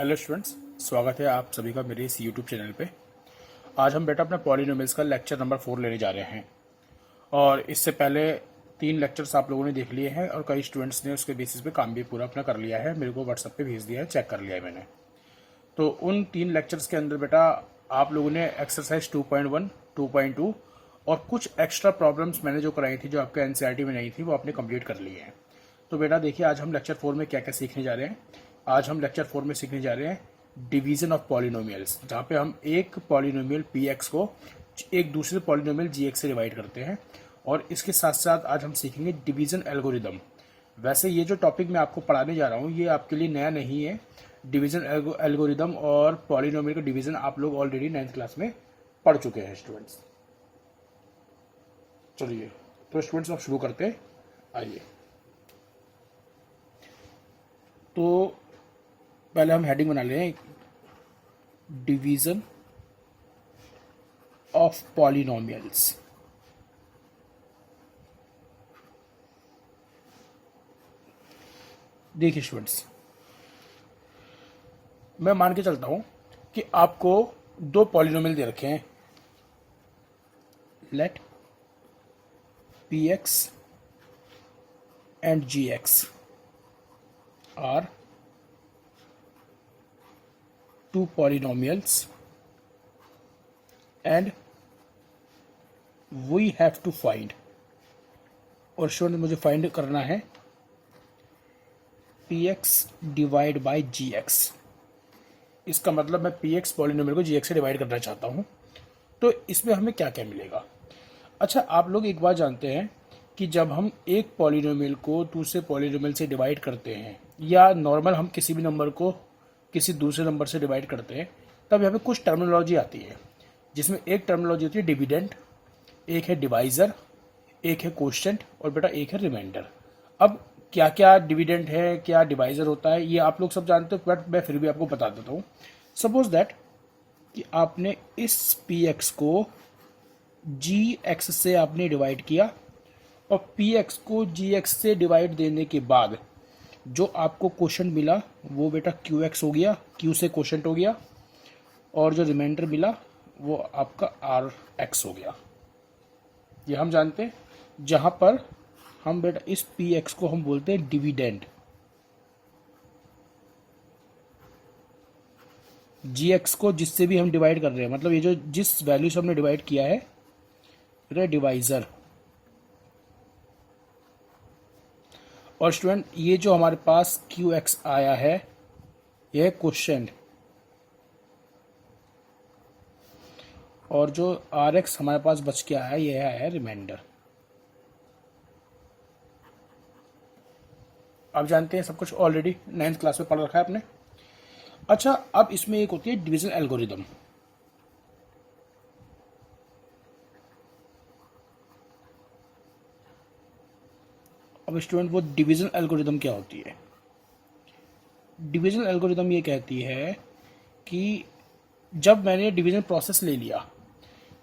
Hello students, स्वागत है आप सभी का मेरे इस यूट्यूब चैनल पे। आज हम बेटा अपना पॉलिनोमियल्स का लेक्चर नंबर 4 लेने जा रहे हैं। और इससे पहले 3 लेक्चर्स आप लोगों ने देख लिए हैं और कई स्टूडेंट्स ने उसके बेसिस पे काम भी पूरा अपना कर लिया है, मेरे को व्हाट्सएप पे भेज दिया है, चेक कर लिया है मैंने। तो उन 3 लेक्चर्स के अंदर बेटा आप लोगों ने एक्सरसाइज 2.1, 2.2 और कुछ एक्स्ट्रा प्रॉब्लम्स मैंने जो कराई थी, जो आपके एनसीईआरटी में नहीं थी, वो आपने कंप्लीट कर ली हैं। तो बेटा देखिए, आज हम लेक्चर 4 में क्या क्या सीखने जा रहे हैं। आज हम लेक्चर 4 में सीखने जा रहे हैं डिवीजन ऑफ पॉलिनोमियल्स, जहाँ पे हम एक पॉलिनोमियल पी एक्स को एक दूसरे पॉलिनोमियल जी एक्स से डिवाइड करते हैं। और इसके साथ साथ आज हम सीखेंगे डिवीजन एल्गोरिदम। वैसे ये जो टॉपिक मैं आपको पढ़ाने जा रहा हूँ ये आपके लिए नया नहीं है। डिवीजन एल्गोरिदम और पॉलिनोमियल का डिवीजन आप लोग ऑलरेडी 9th क्लास में पढ़ चुके हैं स्टूडेंट्स। चलिए तो स्टूडेंट्स अब शुरू करते हैं, आइए। तो पहले हम हेडिंग बना ले रहे हैं, डिवीजन ऑफ पॉलिनोमियल्स। देखिए स्टूडेंट्स, मैं मान के चलता हूं कि आपको 2 पॉलिनोमियल दे रखे हैं। Let P X and G X are 2 polynomials and we have to find, और स्टूडेंट मुझे फाइंड करना है P X divide by G X. इसका मतलब मैं पी एक्स पॉलिनोमियल को जी एक्स से डिवाइड करना चाहता हूँ। तो इसमें हमें क्या क्या मिलेगा। अच्छा, आप लोग एक बात जानते हैं कि जब हम एक पॉलिनोमियल को दूसरे पॉलिनोमियल से डिवाइड करते हैं, या नॉर्मल हम किसी भी नंबर को किसी दूसरे नंबर से डिवाइड करते हैं, तब यहाँ पे कुछ टर्मिनोलॉजी आती है, जिसमें एक टर्मिनोलॉजी होती है डिविडेंड, एक है डिवाइजर, एक है कोशेंट और बेटा एक है रिमाइंडर। अब क्या क्या डिविडेंड है, क्या डिवाइजर होता है, ये आप लोग सब जानते हो, बट मैं फिर भी आपको बता देता हूँ। सपोज दैट कि आपने इस पी एक्स को जी एक्स से आपने डिवाइड किया, और पी एक्स को जी एक्स से डिवाइड देने के बाद जो आपको क्वोशंट मिला वो बेटा क्यू एक्स हो गया, क्यू से क्वोशंट हो गया, और जो रिमाइंडर मिला वो आपका आर एक्स हो गया। ये हम जानते हैं। जहां पर हम बेटा इस पी एक्स को हम बोलते हैं डिविडेंड, जी एक्स को जिससे भी हम डिवाइड कर रहे हैं, मतलब ये जो जिस वैल्यू से हमने डिवाइड किया है बेटा डिवाइजर। और स्टूडेंट ये जो हमारे पास क्यू एक्स आया है यह क्वोशंट, और जो आर एक्स हमारे पास बच के आया यह है रिमाइंडर। आप जानते हैं सब कुछ ऑलरेडी 9th क्लास में पढ़ रखा है आपने। अच्छा, अब इसमें एक होती है डिवीजन एल्गोरिदम। अब स्टूडेंट वो डिवीजन एल्गोरिदम क्या होती है। डिवीजन एल्गोरिदम ये कहती है कि जब मैंने डिवीजन प्रोसेस ले लिया,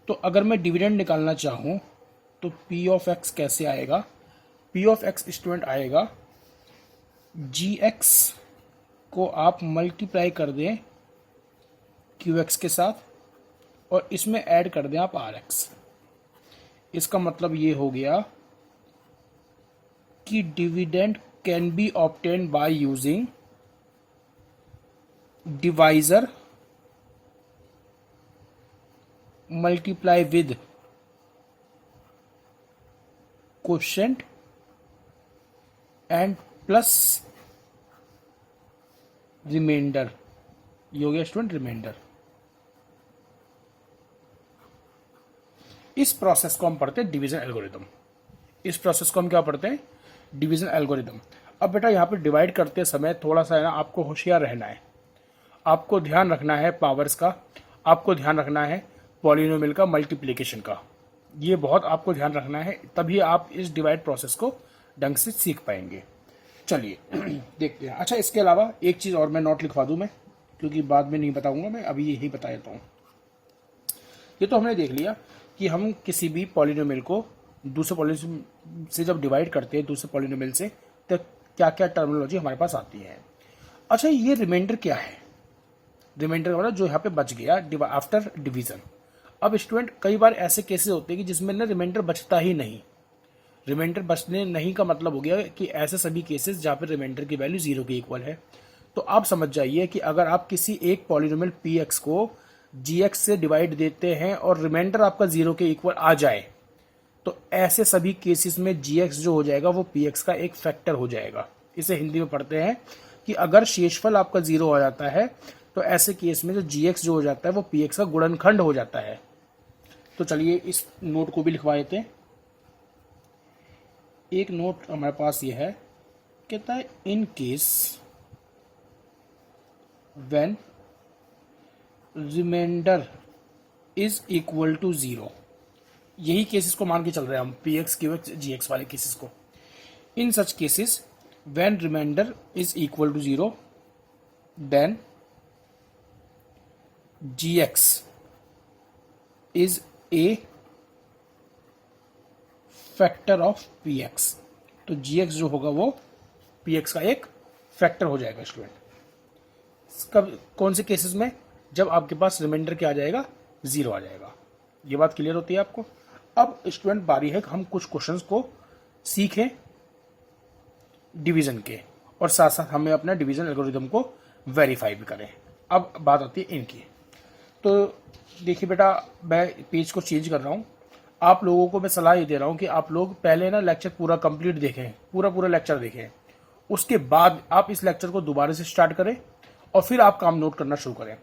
तो अगर मैं डिविडेंड निकालना चाहूँ तो पी ऑफ एक्स कैसे आएगा। पी ऑफ एक्स स्टूडेंट आएगा, जी एक्स को आप मल्टीप्लाई कर दें क्यू एक्स के साथ, और इसमें ऐड कर दें आप आर एक्स। इसका मतलब ये हो गया कि dividend can be obtained by using divisor multiply with quotient and plus remainder. ये हो गया स्टूडेंट रिमाइंडर। इस प्रोसेस को हम पढ़ते हैं डिवीजन एल्गोरिदम। इस प्रोसेस को हम क्या पढ़ते हैं, डिवीजन एल्गोरिदम। अब बेटा यहाँ पे डिवाइड करते समय थोड़ा सा है ना, आपको होशियार रहना है, आपको ध्यान रखना है पावर्स का, आपको ध्यान रखना है पॉलिनोमियल का, मल्टीप्लिकेशन का। ये बहुत आपको ध्यान रखना है, तभी आप इस डिवाइड प्रोसेस को ढंग से सीख पाएंगे। चलिए देखते हैं। अच्छा, इसके अलावा एक चीज़ और मैं नोट लिखवा दूं मैं, क्योंकि बाद में नहीं बताऊंगा, मैं अभी यही बता देता हूँ। ये तो हमने देख लिया कि हम किसी भी पॉलिनोमियल को दूसरे पॉलिनोमियल से जब डिवाइड करते हैं दूसरे पॉलिनोमियल से, तो क्या क्या टर्मिनोलॉजी हमारे पास आती है। अच्छा, ये रिमाइंडर क्या है। रिमाइंडर का मतलब जो यहाँ पे बच गया आफ्टर डिवीजन। अब स्टूडेंट कई बार ऐसे केसेस होते हैं कि जिसमें ना रिमाइंडर बचता ही नहीं। रिमाइंडर बचने नहीं का मतलब हो गया कि ऐसे सभी केसेस जहाँ पे रिमाइंडर की वैल्यू 0 के इक्वल है। तो आप समझ जाइए कि अगर आप किसी एक पॉलिनोमियल पी एक्स को जी एक्स से डिवाइड देते हैं और रिमाइंडर आपका 0 के इक्वल आ जाए, तो ऐसे सभी केसेस में जी एक्स जो हो जाएगा वो पी एक्स का एक फैक्टर हो जाएगा। इसे हिंदी में पढ़ते हैं कि अगर शेषफल आपका 0 हो जाता है तो ऐसे केस में जो जी एक्स जो हो जाता है वो पी एक्स का गुणनखंड हो जाता है। तो चलिए इस नोट को भी लिखवा देते हैं। एक नोट हमारे पास ये है, कहता है in case when reminder is equal to 0, यही केसेस को मान के चल रहे हैं हम, P X Q X G X वाले केसेस को। In such cases when reminder is equal to 0 then G X is a factor of P X. तो जी एक्स जो होगा वो पी एक्स का एक फैक्टर हो जाएगा स्टूडेंट। कब, कौन से केसेस में? जब आपके पास रिमाइंडर क्या आ जाएगा, 0 आ जाएगा। ये बात क्लियर होती है आपको। अब स्टूडेंट बारी है कि हम कुछ क्वेश्चंस को सीखें डिवीजन के, और साथ साथ हमें अपना डिवीजन एल्गोरिथम को वेरीफाई भी करें। अब बात आती है इनकी। तो देखिए बेटा, मैं पेज को चेंज कर रहा हूँ। आप लोगों को मैं सलाह ये दे रहा हूँ कि आप लोग पहले ना लेक्चर पूरा कंप्लीट देखें, पूरा लेक्चर देखें। उसके बाद आप इस लेक्चर को दोबारा से स्टार्ट करें और फिर आप काम नोट करना शुरू करें।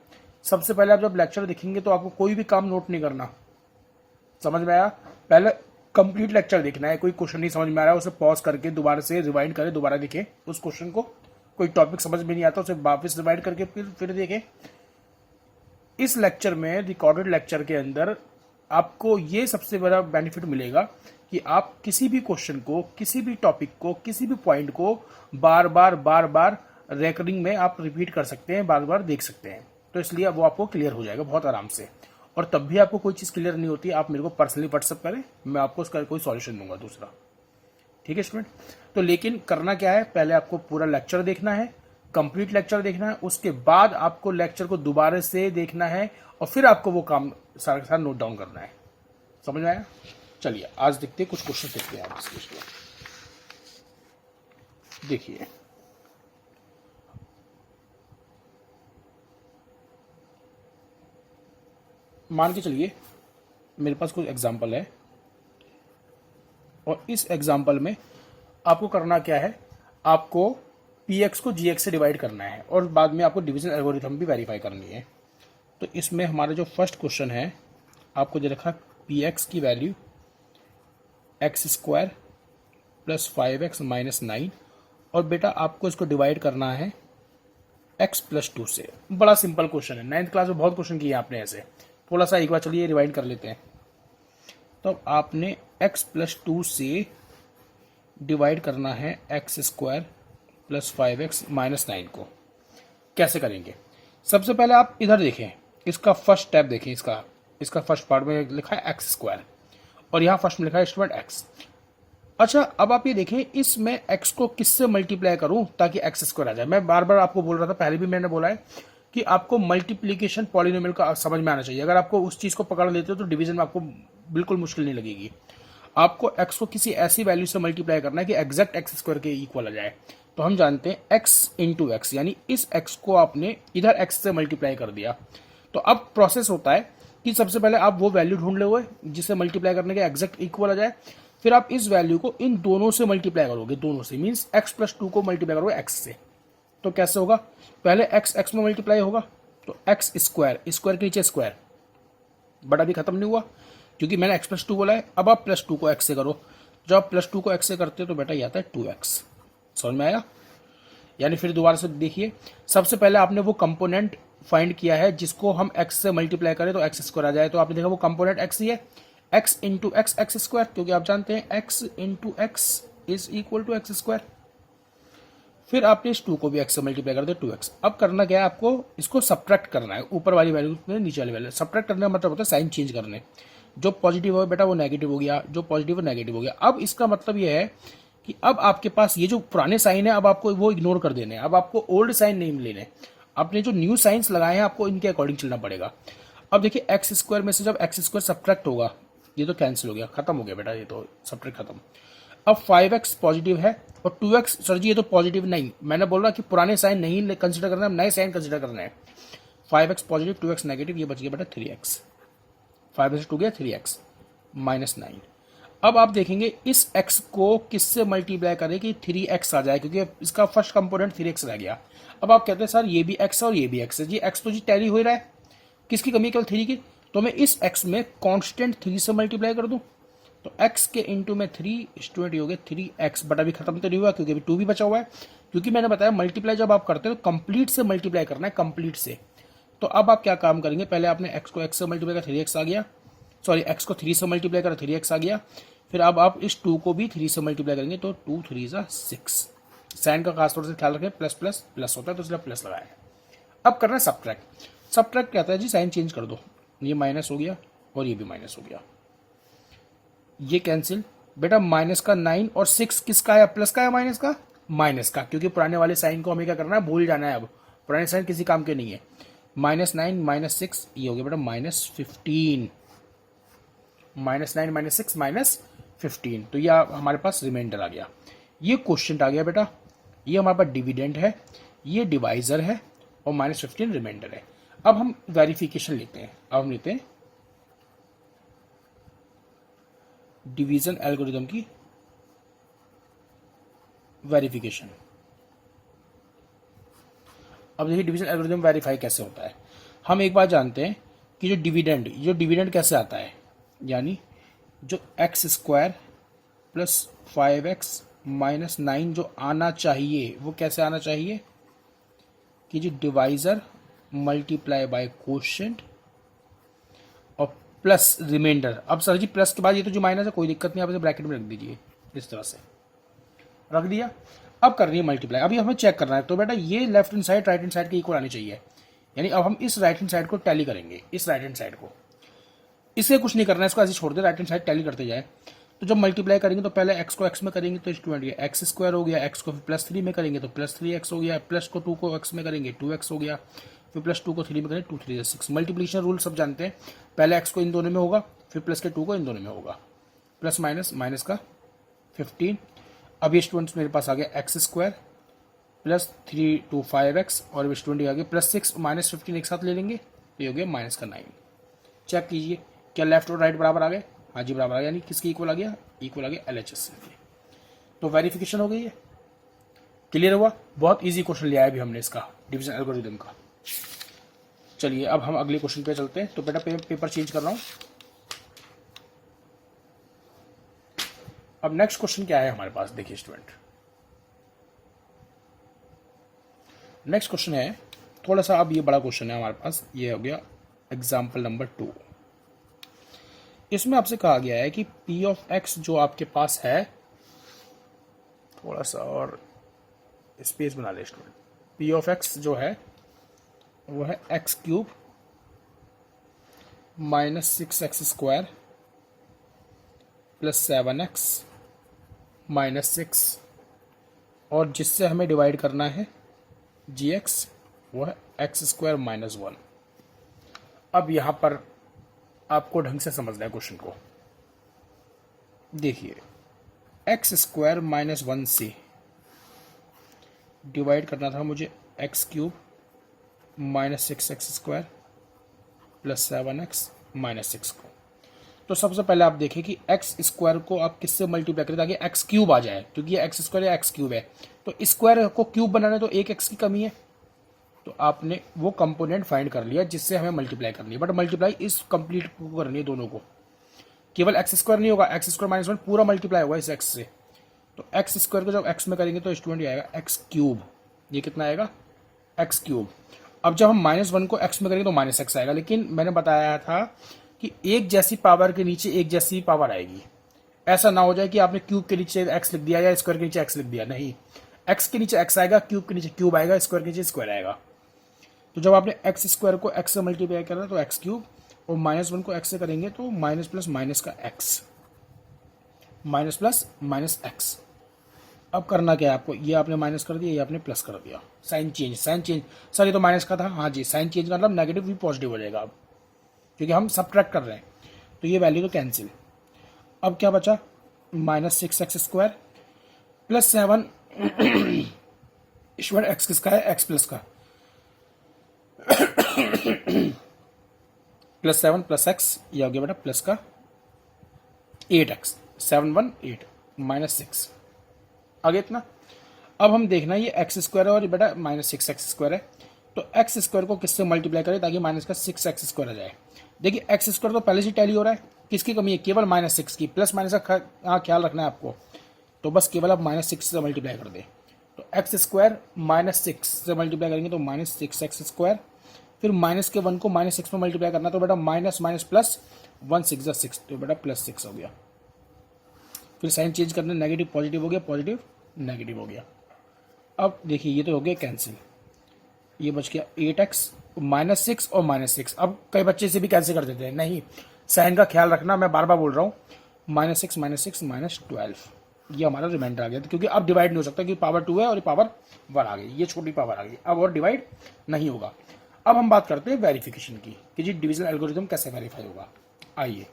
सबसे पहले आप जब लेक्चर देखेंगे तो आपको कोई भी काम नोट नहीं करना, समझ में आया? पहले कंप्लीट लेक्चर देखना है। कोई क्वेश्चन नहीं समझ में आ रहा है उसे पॉज करके दोबारा से रिवाइंड करें, दोबारा देखें उस क्वेश्चन को। कोई टॉपिक समझ में नहीं आता उसे वापस रिवाइंड करके फिर देखें। इस लेक्चर में, रिकॉर्डेड लेक्चर के अंदर, आपको ये सबसे बड़ा बेनिफिट मिलेगा कि आप किसी भी क्वेश्चन को, किसी भी टॉपिक को, किसी भी पॉइंट को बार बार रिकरिंग में आप रिपीट कर सकते हैं, बार बार देख सकते हैं। तो इसलिए वो आपको क्लियर हो जाएगा बहुत आराम से। और तब भी आपको कोई चीज़ क्लियर नहीं होती, आप मेरे को पर्सनली व्हाट्सअप करें, मैं आपको उसका कोई सॉल्यूशन दूंगा दूसरा। ठीक है स्टूडेंट? तो लेकिन करना क्या है, पहले आपको पूरा लेक्चर देखना है, कंप्लीट लेक्चर देखना है। उसके बाद आपको लेक्चर को दोबारा से देखना है और फिर आपको वो काम सारा के सारा नोट डाउन करना है। समझ में आया? चलिए आज देखते हैं, कुछ क्वेश्चन देखते हैं आप इसके। देखिए मान के चलिए मेरे पास कुछ एग्जाम्पल है और इस एग्जाम्पल में आपको करना क्या है, आपको पी एक्स को जी एक्स से डिवाइड करना है और बाद में आपको डिवीजन एल्गोरिथम भी वेरीफाई करनी है। तो इसमें हमारा जो फर्स्ट क्वेश्चन है, आपको दे रखा पी एक्स की value x square plus 5x minus 9, और बेटा आपको इसको डिवाइड करना है x प्लस 2 से। बड़ा सिंपल क्वेश्चन है, 9th क्लास में बहुत क्वेश्चन किए आपने ऐसे। थोड़ा सा एक बार चलिए रिवाइंड कर लेते हैं। तो आपने x प्लस 2 से डिवाइड करना है X square plus 5x minus 9 को। कैसे करेंगे? सबसे पहले आप इधर देखें, इसका फर्स्ट स्टेप देखें। इसका फर्स्ट पार्ट में लिखा है एक्स स्क्वायर और यहाँ फर्स्ट में लिखा है स्टूडेंट एक्स। अच्छा, अब आप ये देखें, इसमें x को किससे मल्टीप्लाई करूं ताकि एक्स स्क्वायर आ जाए। मैं बार बार आपको बोल रहा था, पहले भी मैंने बोला है कि आपको मल्टीप्लीकेशन पॉलिनोमियल का समझ में आना चाहिए। अगर आपको उस चीज़ को पकड़ लेते हो तो डिवीजन में आपको बिल्कुल मुश्किल नहीं लगेगी। आपको x को किसी ऐसी वैल्यू से मल्टीप्लाई करना है कि एग्जैक्ट एक्स स्क्वायर के इक्वल आ जाए। तो हम जानते हैं x इंटू एक्स, यानी इस x को आपने इधर x से मल्टीप्लाई कर दिया। तो अब प्रोसेस होता है कि सबसे पहले आप वो वैल्यू ढूंढ ले जिसे मल्टीप्लाई करने के एग्जैक्ट इक्वल आ जाए। फिर आप इस वैल्यू को इन दोनों से मल्टीप्लाई करोगे, दोनों से मींस x प्लस 2 को मल्टीप्लाई करोगे x से। तो कैसे होगा? पहले x में मल्टीप्लाई होगा तो x स्क्वायर, स्क्वायर के नीचे स्क्वायर, बट अभी खत्म नहीं हुआ क्योंकि मैंने x प्लस 2 बोला है। अब आप प्लस 2 को x से करो। जब आप प्लस 2 को x से करते हो तो बेटा ये आता है 2x। समझ में आया? यानी फिर दोबारा से देखिए, सबसे पहले आपने वो कंपोनेंट फाइंड किया है जिसको हम x से मल्टीप्लाई करें तो x स्क्वायर आ जाए। तो आपने देखा वो कंपोनेंट x ही है, x into X X square, क्योंकि आप जानते हैं x into X is equal to X square. फिर आपने इस 2 को भी x से मल्टीप्लाई कर दिया 2x। अब करना क्या है, आपको इसको सब्ट्रैक्ट करना है, ऊपर वाली वैल्यू में नीचे वाली वैल्यू। सब्ट्रैक्ट करने का मतलब होता है साइन चेंज करने। जो पॉजिटिव हो बेटा वो नेगेटिव हो गया, जो पॉजिटिव वो नेगेटिव हो गया। अब इसका मतलब ये है कि अब आपके पास ये जो पुराने साइन है अब आपको वो इग्नोर कर देने हैं। अब आपको ओल्ड साइन नहीं लेने, आपने जो न्यू साइंस लगाए हैं आपको इनके अकॉर्डिंग चलना पड़ेगा। अब देखिए एक्स स्क्वायर में से जब एक्स स्क्वायर सब्ट्रैक्ट होगा, ये तो कैंसिल हो गया, खत्म हो गया बेटा, ये तो सब्ट्रैक्ट खत्म। अब 5x पॉजिटिव है और 2x, सर जी ये तो पॉजिटिव नहीं, मैंने बोल रहा कि पुराने साइन नहीं कंसिडर करना है, नए साइन कंसिडर करना है। 5x पॉजिटिव 2x नेगेटिव, ये बच गया बेटा 3x, 5 में से 2 गया 3x -9। अब आप देखेंगे इस x को किससे मल्टीप्लाई करें कि 3x आ जाए, क्योंकि इसका फर्स्ट कंपोनेंट 3x रह गया। अब आप कहते हैं सर ये भी x और ये भी x है, जी x तो जी टैली हो ही रहा है, किसकी कमी है, केवल 3 की। तो मैं इस x में कांस्टेंट 3 से मल्टीप्लाई कर दूं, तो x के इंटू में 3 स्टूडेंट हो गया 3x, बट अभी खत्म तो नहीं हुआ क्योंकि अभी 2 भी बचा हुआ है, क्योंकि मैंने बताया मल्टीप्लाई जब आप करते हो तो कंप्लीट से मल्टीप्लाई करना है, कंप्लीट से। तो अब आप क्या काम करेंगे, पहले आपने x को x से मल्टीप्लाई कर 3x आ गया, सॉरी x को 3 से मल्टीप्लाई कर 3x आ गया, फिर अब आप इस 2 को भी 3 से मल्टीप्लाई करेंगे तो 2 3 6। साइन का खास तौर से ख्याल रखें, प्लस प्लस प्लस होता है तो इसलिए प्लस लगाया है। अब करना है सब्ट्रैक्ट। सब्ट्रैक्ट क्या आता है जी, साइन चेंज कर दो, ये माइनस हो गया और ये भी माइनस हो गया, ये कैंसिल। बेटा माइनस का 9 और 6 किसका है, प्लस का है माइनस का, माइनस का, क्योंकि पुराने वाले साइन को हमें क्या करना है, भूल जाना है, अब पुराने साइन किसी काम के नहीं है। -9 -6 ये हो गया बेटा -15, -9 -6 -15, तो ये हमारे पास रिमाइंडर आ गया। ये क्वेश्चन आ गया बेटा, ये हमारे पास डिविडेंड है, ये डिवाइजर है और -15 रिमाइंडर है। अब हम वेरिफिकेशन लेते हैं, अब हम लेते हैं डिवीजन एल्गोरिथम की वेरिफिकेशन। अब देखिए डिवीजन एल्गोरिथम वेरीफाई कैसे होता है। हम एक बात जानते हैं कि जो डिविडेंड कैसे आता है, यानी जो एक्स स्क्वायर प्लस 5x -9 जो आना चाहिए वो कैसे आना चाहिए कि जो डिवाइजर मल्टीप्लाई बाय कोशेंट और प्लस रिमाइंडर। अब सर जी प्लस के बाद ये तो जो माइनस है कोई दिक्कत नहीं, आप इसे ब्रैकेट में रख दीजिए, इस तरह से रख दिया। अब कर रही है मल्टीप्लाई, अभी हमें चेक करना है, तो बेटा ये left hand side right hand side के इक्वल आनी चाहिए, यानी अब हम इस राइट हैंड साइड को टैली करेंगे, इस राइट हैंड साइड को, इसे कुछ नहीं करना है, इसको ऐसे छोड़ दे, राइट हैंड साइड टैली करते जाए। तो जब मल्टीप्लाई करेंगे तो पहले x को x में करेंगे तो स्टूडेंट ये एक्स स्क्वायर हो गया, x को फिर +3 में करेंगे तो +3x हो गया, प्लस को 2 को x में करेंगे 2x हो गया, फिर +2 को 3 में करेंगे 2 3 6। मल्टीप्लिकेशन रूल सब जानते हैं, पहले x को इन दोनों में होगा, फिर प्लस के 2 को इन दोनों में होगा, प्लस माइनस माइनस का 15। अब ये स्टूडेंट्स मेरे पास आ गया एक्स स्क्वायर प्लस 3 2 5x और स्टूडेंट आ गया +6 -15 एक साथ ले लेंगे, ये हो गया -9। चेक कीजिए क्या लेफ्ट और राइट बराबर आ गए, हाँ जी बराबर आ गया, यानी किसकी इक्वल आ गया, इक्वल आ गया LHS से। तो वेरिफिकेशन हो गई है, क्लियर हुआ। बहुत इजी क्वेश्चन लिया है अभी हमने इसका डिवीजन एल्गोरिथम का। चलिए अब हम अगले क्वेश्चन पे चलते हैं। तो बेटा पेपर चेंज कर रहा हूं। अब नेक्स्ट क्वेश्चन क्या है हमारे पास, देखिए स्टूडेंट, नेक्स्ट क्वेश्चन है थोड़ा सा, अब ये बड़ा क्वेश्चन है हमारे पास, ये हो गया एग्जाम्पल नंबर 2। इसमें आपसे कहा गया है कि p ऑफ x जो आपके पास है, थोड़ा सा और स्पेस बना ले स्टूडेंट, p ऑफ x जो है वो है x³ -6x² + 7x -6, और जिससे हमें डिवाइड करना है gx वो है x² -1। अब यहाँ पर आपको ढंग से समझना है क्वेश्चन को। देखिए x² -1 से डिवाइड करना था मुझे x³ -6x² + 7x -6 को। तो सबसे पहले आप देखें कि x² को आप किससे मल्टीप्लाई करें ताकि x³ आ जाए, क्योंकि ये x² या x³ है, तो स्क्वायर को क्यूब बनाना तो एक x की कमी है, तो आपने वो कंपोनेंट फाइंड कर लिया जिससे हमें मल्टीप्लाई करनी है। बट मल्टीप्लाई इस कंप्लीट को करनी है दोनों को, केवल x² नहीं होगा, x² -1 पूरा मल्टीप्लाई होगा इस x से। तो x² को जब x में करेंगे तो स्टूडेंट ये आएगा x³, ये कितना आएगा x³। अब जब हम -1 को x में करेंगे तो -x आएगा, लेकिन मैंने बताया था कि एक जैसी पावर के नीचे एक जैसी पावर आएगी, ऐसा ना हो जाए कि आपने क्यूब के नीचे x लिख दिया या स्क्वायर के नीचे x लिख दिया, नहीं, x के नीचे x आएगा, क्यूब के नीचे क्यूब आएगा, स्क्वायर के नीचे स्क्वायर आएगा। तो जब आपने x² को x से मल्टीप्लाई करना तो x³ और -1 को x से करेंगे तो माइनस प्लस माइनस का x, minus plus minus x, अब करना क्या है आपको, ये आपने माइनस कर दिया, ये आपने प्लस कर दिया, sign change, sign change. Sir ये तो माइनस का था, हाँ जी, साइन चेंज का मतलब नेगेटिव भी पॉजिटिव हो जाएगा अब, क्योंकि हम सब्ट्रैक्ट कर रहे हैं, तो ये वैल्यू तो कैंसिल। अब क्या बचा, -6x² प्लस 7, ईश्वर एक्स किसका है, एक्स प्लस का, +7 + x, ये हो गया बेटा प्लस का 8x, 7 1 8 -6 आगे इतना। अब हम देखना ये x² है और ये बेटा -6x² है, तो x² को किससे मल्टीप्लाई करें ताकि माइनस का 6x² आ जाए। देखिए x² तो पहले से टैली हो रहा है, किसकी कमी है, केवल -6 की, प्लस माइनस का यहाँ ख्याल रखना है आपको, तो बस केवल आप -6 से मल्टीप्लाई कर दें, तो x² -6 से मल्टीप्लाई करेंगे तो -6x², फिर माइनस के 1 को -6 में मल्टीप्लाई करना, तो बेटा माइनस माइनस प्लस 1 6 6, तो बेटा +6 हो गया। फिर साइन चेंज करना, नेगेटिव पॉजिटिव हो गया, पॉजिटिव नेगेटिव हो गया। अब देखिए ये तो हो गया कैंसिल, ये बच गया 8x -6 और -6। अब कई बच्चे से भी कैंसिल कर देते हैं, नहीं साइन का ख्याल रखना, मैं बार बार बोल रहा हूँ, -6 -6 -12, ये हमारा रिमाइंडर आ गया, क्योंकि अब डिवाइड नहीं हो सकता, क्योंकि पावर 2 है और ये पावर 1 आ गई, ये छोटी पावर आ गई, अब और डिवाइड नहीं होगा। अब हम बात करते हैं वेरिफिकेशन की कि जी डिवीजन एल्गोरिथम कैसे वेरीफाई होगा। आइए,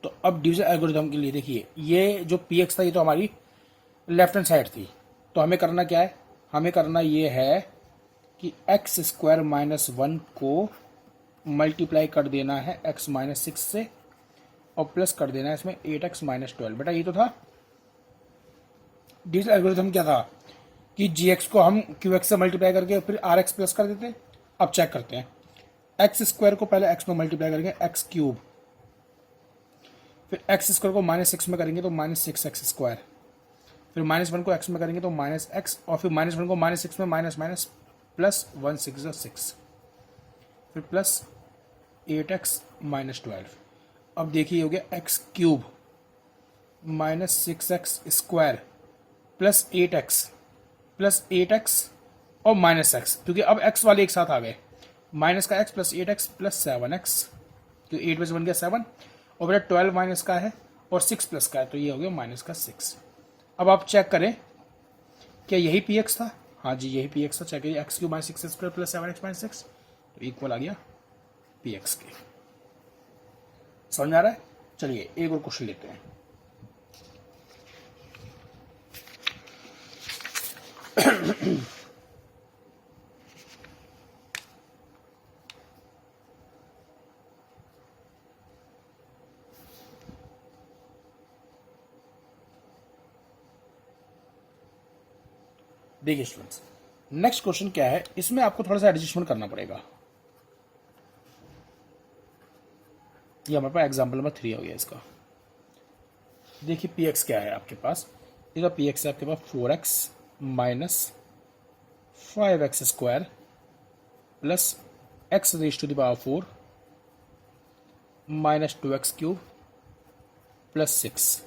तो अब डिवीजन एल्गोरिथम के लिए देखिए, ये जो px था ये तो हमारी लेफ्ट हैंड साइड थी, तो हमें करना क्या है, हमें करना ये है कि x² -1 को मल्टीप्लाई कर देना है x -6 से और प्लस कर देना है इसमें 8x -12। बेटा ये तो था डिवीजन एल्गोरिथम, क्या था कि gx को हम qx से मल्टीप्लाई करके फिर rx प्लस कर देते हैं। अब चेक करते हैं, x² को पहले x में मल्टीप्लाई करेंगे x3, फिर x² को -6 में करेंगे तो -6x², फिर -1 को x में करेंगे तो -x, और फिर -1 को -6 में माइनस प्लस 1 6 6, फिर प्लस 8x -12। अब देखिए हो गया x³ -6x² plus 8x plus 8x और -x, क्योंकि अब x वाले एक साथ आ गए, माइनस का x plus 8x plus 7x, तो 8 में से बन गया 7, और बेटा 12 माइनस का है और 6 प्लस का है, तो ये हो गया -6। अब आप चेक करें क्या यही px था, हाँ जी यही px था, चेक करिए, x³ -6x² प्लस 7x -6, तो इक्वल आ गया px के। समझ आ रहा है। चलिए एक और क्वेश्चन लेते हैं। देखिए स्टूडेंट्स, नेक्स्ट क्वेश्चन क्या है, इसमें आपको थोड़ा सा एडजस्टमेंट करना पड़ेगा। ये हमारे पास एग्जाम्पल नंबर 3 हो गया इसका। देखिए px क्या है आपके पास, इसका px है आपके पास 4x -5x² plus x⁴ -2x³ plus 6,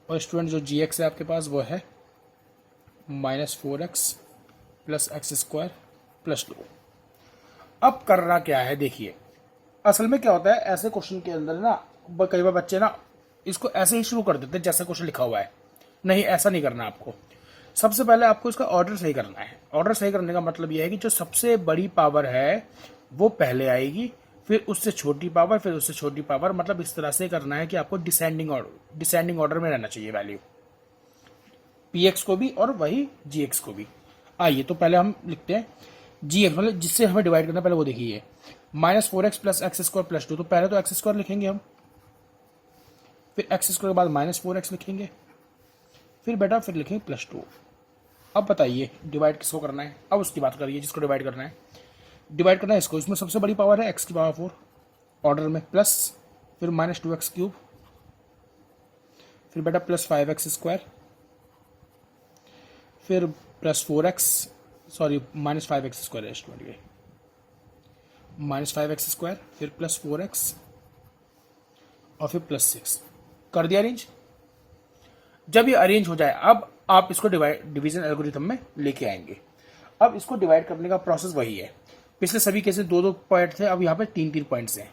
और स्टूडेंट जो gx है आपके पास वो है -4x प्लस x² प्लस 2। अब करना क्या है, देखिए असल में क्या होता है ऐसे क्वेश्चन के अंदर ना, कई बार बच्चे ना इसको ऐसे ही शुरू कर देते हैं जैसे क्वेश्चन लिखा हुआ है, नहीं ऐसा नहीं करना आपको। सबसे पहले आपको इसका ऑर्डर सही करना है। ऑर्डर सही करने का मतलब यह है कि जो सबसे बड़ी पावर है वो पहले आएगी, फिर उससे छोटी पावर, फिर उससे छोटी पावर, मतलब इस तरह से करना है कि आपको डिसेंडिंग ऑर्डर में रहना चाहिए वैल्यू, px को भी और वही gx को भी। आइए तो पहले हम लिखते हैं gx, मतलब जिससे हमें डिवाइड करना, पहले वो देखिए -4x प्लस x² प्लस 2, तो पहले तो x² लिखेंगे हम, फिर x² के बाद -4x लिखेंगे, फिर बेटा फिर लिखेंगे प्लस 2। अब बताइए डिवाइड किसको करना है, अब उसकी बात करिए जिसको डिवाइड करना है। डिवाइड करना है इसको, इसमें सबसे बड़ी पावर है x की पावर 4 ऑर्डर में, प्लस फिर -2x³, फिर बेटा प्लस 5x², फिर प्लस 4x, सॉरी -5x² है स्टूडेंट, ये -5x², फिर प्लस 4x और फिर प्लस 6। कर दिया अरेंज। जब ये अरेंज हो जाए अब आप इसको डिवीजन एल्गोरिथम में लेके आएंगे। अब इसको डिवाइड करने का प्रोसेस वही है, पिछले सभी केसेस 2-2 पॉइंट थे, अब यहाँ पे 3-3 पॉइंट्स हैं।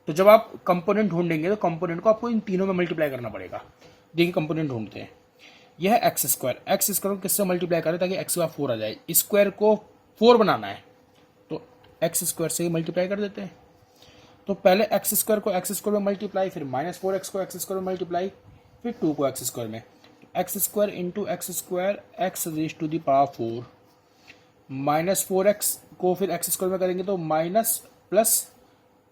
तो जब आप कंपोनेंट ढूंढेंगे तो कंपोनेंट को आपको इन तीनों में मल्टीप्लाई करना पड़ेगा। देखिए कंपोनेंट ढूंढते हैं, यह है एक्स स्क्वायर को किससे मल्टीप्लाई करें ताकि एक्स का 4 आ जाए। स्क्वायर को 4 बनाना है तो एक्स स्क्वायर से ही मल्टीप्लाई कर देते हैं। तो पहले एक्स स्क्वायर को एक्स स्क्वायर में मल्टीप्लाई, फिर -4x को एक्स स्क्वायर में मल्टीप्लाई, फिर 2 को एक्स स्क्वायर में। X square into X square X raise to the power 4, -4x को फिर एक्स स्क्वायर में करेंगे तो minus plus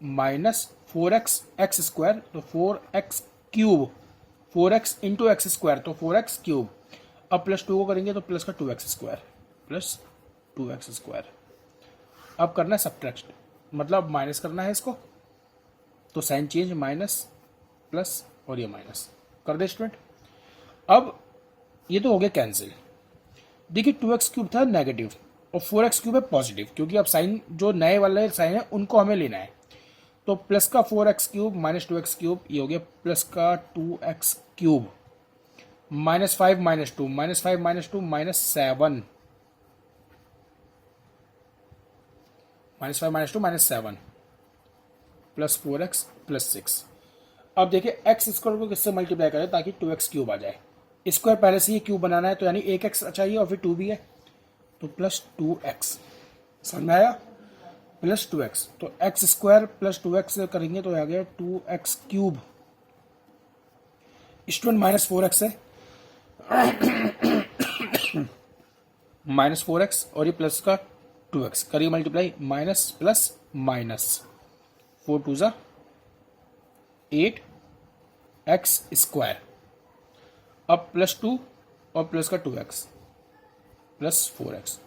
-4x x square, तो 4x cube, 4x into X square तो 4x क्यूब। अब +2 को करेंगे तो प्लस का 2x square plus 2x square. अब करना है सब्ट्रैक्ट, मतलब माइनस करना है इसको, तो साइन चेंज, माइनस प्लस और ये माइनस कर दे स्टूडेंट। अब ये तो हो गया कैंसिल। देखिए 2x क्यूब था नेगेटिव और 4x क्यूब है पॉजिटिव, क्योंकि अब साइन जो नए वाले साइन है उनको हमें लेना है। तो प्लस का 4x cube minus 2x cube, ये हो गया प्लस का 2x cube, -5 -2 -5 -2 -7, -5 -2 -7 plus 4x plus 6। अब देखिए एक्स स्क्वायर को किससे मल्टीप्लाई करें ताकि 2x क्यूब आ जाए। स्क्वायर पहले से ही क्यूब बनाना है तो यानी 1x चाहिए और फिर 2 भी है, तो प्लस 2x, समझ में आया, प्लस 2x। तो एक्स स्क्वायर प्लस 2x करेंगे तो आ गया 2x क्यूब। स्टूडेंट -4x है, -4x और ये प्लस का 2x करिए मल्टीप्लाई, माइनस प्लस माइनस, 4 2 ज़ा 8 एक्स स्क्वायर। अब +2 और प्लस का 2x प्लस 4x।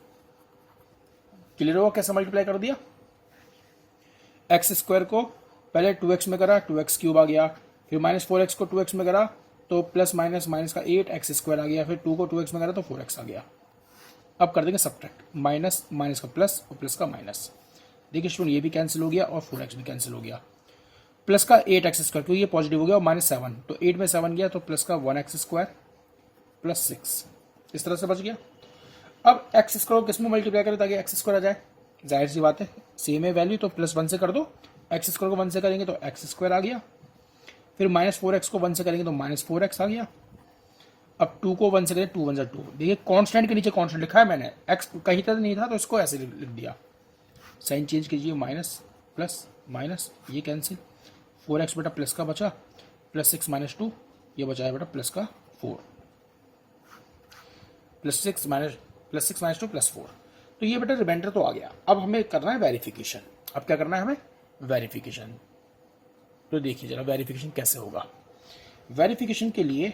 क्लियर होगा कैसे मल्टीप्लाई कर दिया। एक्स स्क्वायर को पहले 2x में करा, 2x क्यूब आ गया, फिर -4x को 2x में करा तो प्लस माइनस माइनस का 8 एक्स स्क्वायर आ गया, फिर 2 को 2x में करा तो 4x आ गया। अब कर देंगे सब्ट्रैक्ट, माइनस माइनस का प्लस और प्लस का माइनस। देखिए स्टूडेंट ये भी कैंसिल हो गया और 4x भी कैंसिल हो गया। प्लस का 8 एक्स स्क्वायर, क्योंकि ये पॉजिटिव हो गया, और -7 तो 8 में 7 गया तो प्लस का 1x स्क्वायर प्लस 6, इस तरह से बच गया। अब एक्स स्क्वायर को किस में मल्टीप्लाई करें ताकि एक्स स्क्वायर आ जाए, जाहिर सी बात है सेम है वैल्यू तो +1 से कर दो। एक्स स्क्वायर को 1 से करेंगे तो एक्स स्क्वायर आ गया, फिर -4x को 1 से करेंगे तो -4x आ गया। अब 2 को 1 से करें, 2 1 ज़ा 2। देखिए कांस्टेंट के नीचे कांस्टेंट लिखा है मैंने, x कहीं तक नहीं था तो इसको ऐसे लिख दिया। साइन चेंज कीजिए, माइनस प्लस माइनस, ये कैंसिल, 4x बेटा प्लस का बचा, +6 -2 ये बचा है बेटा प्लस का 4, +6 -2 +4। तो ये बेटा रिमाइंडर तो आ गया। अब हमें करना है वेरिफिकेशन। अब क्या करना है हमें, वेरिफिकेशन। तो देखिए जरा वेरिफिकेशन कैसे होगा। वेरिफिकेशन के लिए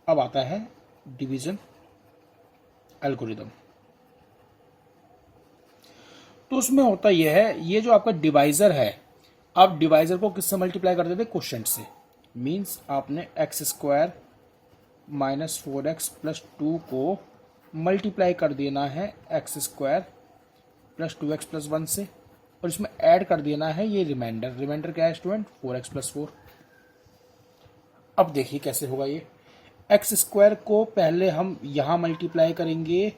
अब आता है डिवीजन एल्गोरिदम। तो उसमें होता यह है, ये जो आपका डिवाइजर है, आप डिवाइजर को किससे मल्टीप्लाई कर देते, क्वोशेंट से। मीन्स आपने एक्स स्क्वायर -4x + 2 को मल्टीप्लाई कर देना है एक्स स्क्वायर + 2x + 1 से, और इसमें ऐड कर देना है ये रिमाइंडर। रिमाइंडर क्या है स्टूडेंट, 4x + 4। अब देखिए कैसे होगा ये। एक्स स्क्वायर को पहले हम यहाँ मल्टीप्लाई करेंगे,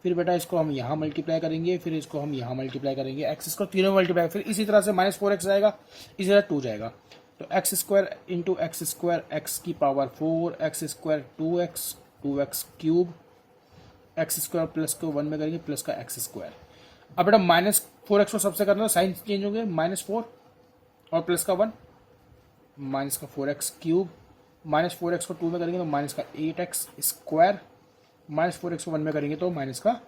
फिर बेटा इसको हम यहाँ मल्टीप्लाई करेंगे, फिर इसको हम यहाँ मल्टीप्लाई करेंगे, एक्स स्क्वायर तीनों मल्टीप्लाई, फिर इसी तरह से -4x जाएगा, इसी तरह 2 जाएगा। तो X square into X square X की power 4, X square 2x 2x cube, X square plus को 1 में करेंगे प्लस का एक्स स्क्वायर। अब बेटा -4x को सबसे करना, साइन चेंज हो गए, -4 और प्लस का 1, माइनस का 4x क्यूब, -4x को 2 में करेंगे तो माइनस का 8x स्क्वायर, -4x को 1 में करेंगे तो माइनस का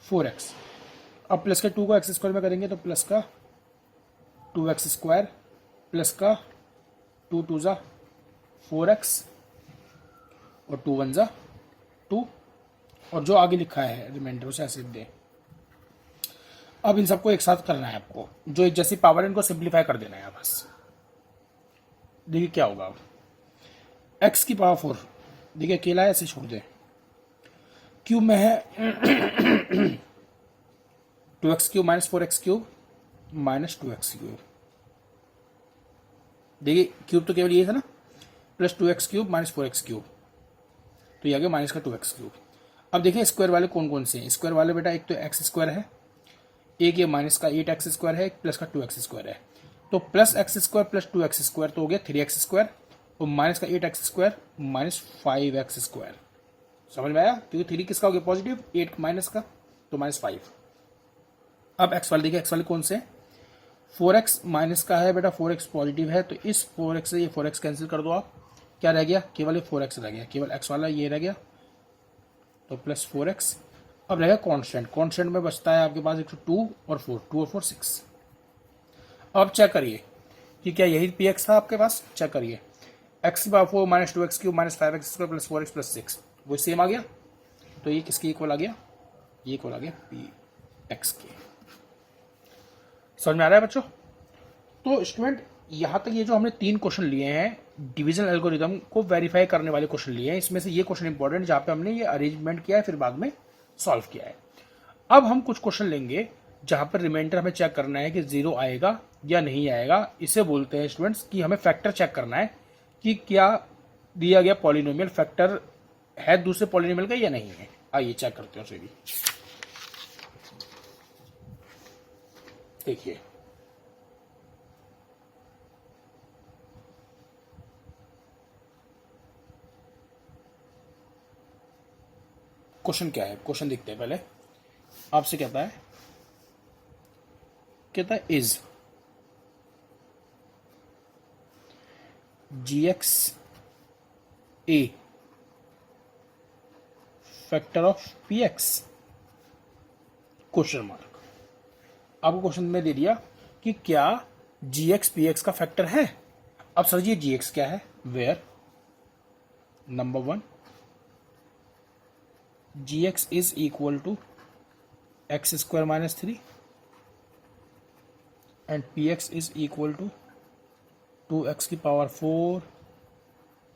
4x। अब प्लस के 2 को एक्स स्क्वायर में करेंगे तो प्लस का 2x स्क्वायर प्लस का 2 2 ज़ा 4x और 2 1 ज़ा 2, और जो आगे लिखा है रिमाइंडर उसे ऐसे दें। अब इन सबको एक साथ करना है आपको, जो एक जैसी पावर इनको सिंप्लीफाई कर देना है बस। देखिए क्या होगा, अब x की पावर 4 देखिए अकेला है, ऐसे छोड़ दें, क्यूब में है 2x cube -4x cube -2x cube. देखिए क्यूब तो केवल ये था ना, plus 2x cube -4x cube, तो ये आ गया माइनस का 2x क्यूब। अब देखिए स्क्वायर वाले कौन कौन से हैं। स्क्वायर वाले बेटा एक तो एक्स स्क्वायर है, एक ये माइनस का 8x² है, एक प्लस का 2x² है, तो प्लस x² प्लस 2x² तो हो गया 3x², और माइनस का 8x² माइनस 5x²। समझ में आया? क्योंकि 3 किसका हो गया पॉजिटिव, 8 माइनस का, तो -5। अब x वाले देखिए, x वाले कौन से, 4x माइनस का है बेटा, 4x पॉजिटिव है, तो इस 4x से ये 4x कैंसिल कर दो आप, क्या रह गया, केवल ये 4x रह गया, केवल x वाला ये रह गया, तो प्लस 4x। अब रहेगा कांस्टेंट, कांस्टेंट में बचता है आपके पास 2 और 4, 2 और 4 6। अब चेक करिए कि क्या यही px था आपके पास, चेक करिए, x/4 minus 2x³ minus 5x² plus 4x plus 6, वो सेम आ गया, तो ये किसके इक्वल आ गया, ये इक्वल आ गया px के। समझ में आ रहा है बच्चों? तो स्टूडेंट यहाँ तक ये जो हमने 3 क्वेश्चन लिए हैं डिवीजन एल्गोरिदम को वेरीफाई करने वाले क्वेश्चन लिए हैं, इसमें से ये क्वेश्चन इंपॉर्टेंट जहाँ पे हमने ये अरेंजमेंट किया है फिर बाद में सॉल्व किया है। अब हम कुछ क्वेश्चन लेंगे जहाँ पर रिमाइंडर हमें चेक करना है कि 0 आएगा या नहीं आएगा। इसे बोलते हैं स्टूडेंट्स कि हमें फैक्टर चेक करना है कि क्या दिया गया पॉलिनोमियल फैक्टर है दूसरे पॉलिनोमियल का या नहीं है। आइए चेक करते हैं उसे भी। देखिए क्वेश्चन क्या है, क्वेश्चन देखते हैं पहले। आपसे कहता है is gx a factor of px, question mark. आपको क्वेश्चन में दे दिया कि क्या gx px का फैक्टर है। अब सर जी gx क्या है, where number 1 gx is equal to x² minus 3 and px is equal to 2x की power 4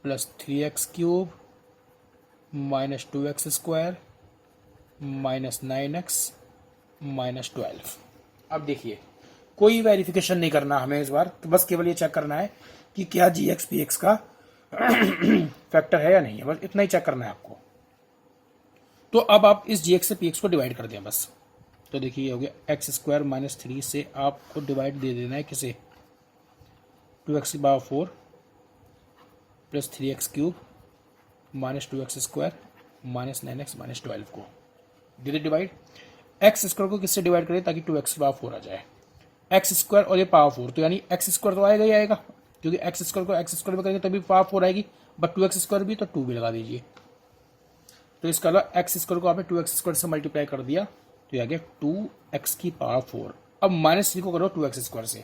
plus 3x³ minus 2x² minus 9x minus 12। अब देखिए कोई वेरिफिकेशन नहीं करना हमें इस बार, तो बस केवल ये चेक करना है कि क्या gx px का फैक्टर है या नहीं है, बस इतना ही चेक करना है आपको। तो अब आप इस gx से px को डिवाइड कर दें बस। तो देखिए ये हो गया x² माइनस 3 से आपको डिवाइड दे देना है किसे, 2x की power 4 plus 3x³ minus 2x² minus 9x minus 12 को दे दे डिवाइड। x² को किससे डिवाइड करें ताकि 2x की पावर 4 आ जाए, x² और ये पावर 4, तो यानी x² तो आएगा ही आएगा, क्योंकि x² को x² में करेंगे तभी पावर 4 आएगी, बट 2x² भी, तो 2 भी लगा दीजिए। तो इसका अलावा x² को आपने 2x² से मल्टीप्लाई कर दिया, तो ये आ गया 2x की पावर 4। अब माइनस 3 को करो 2x² से,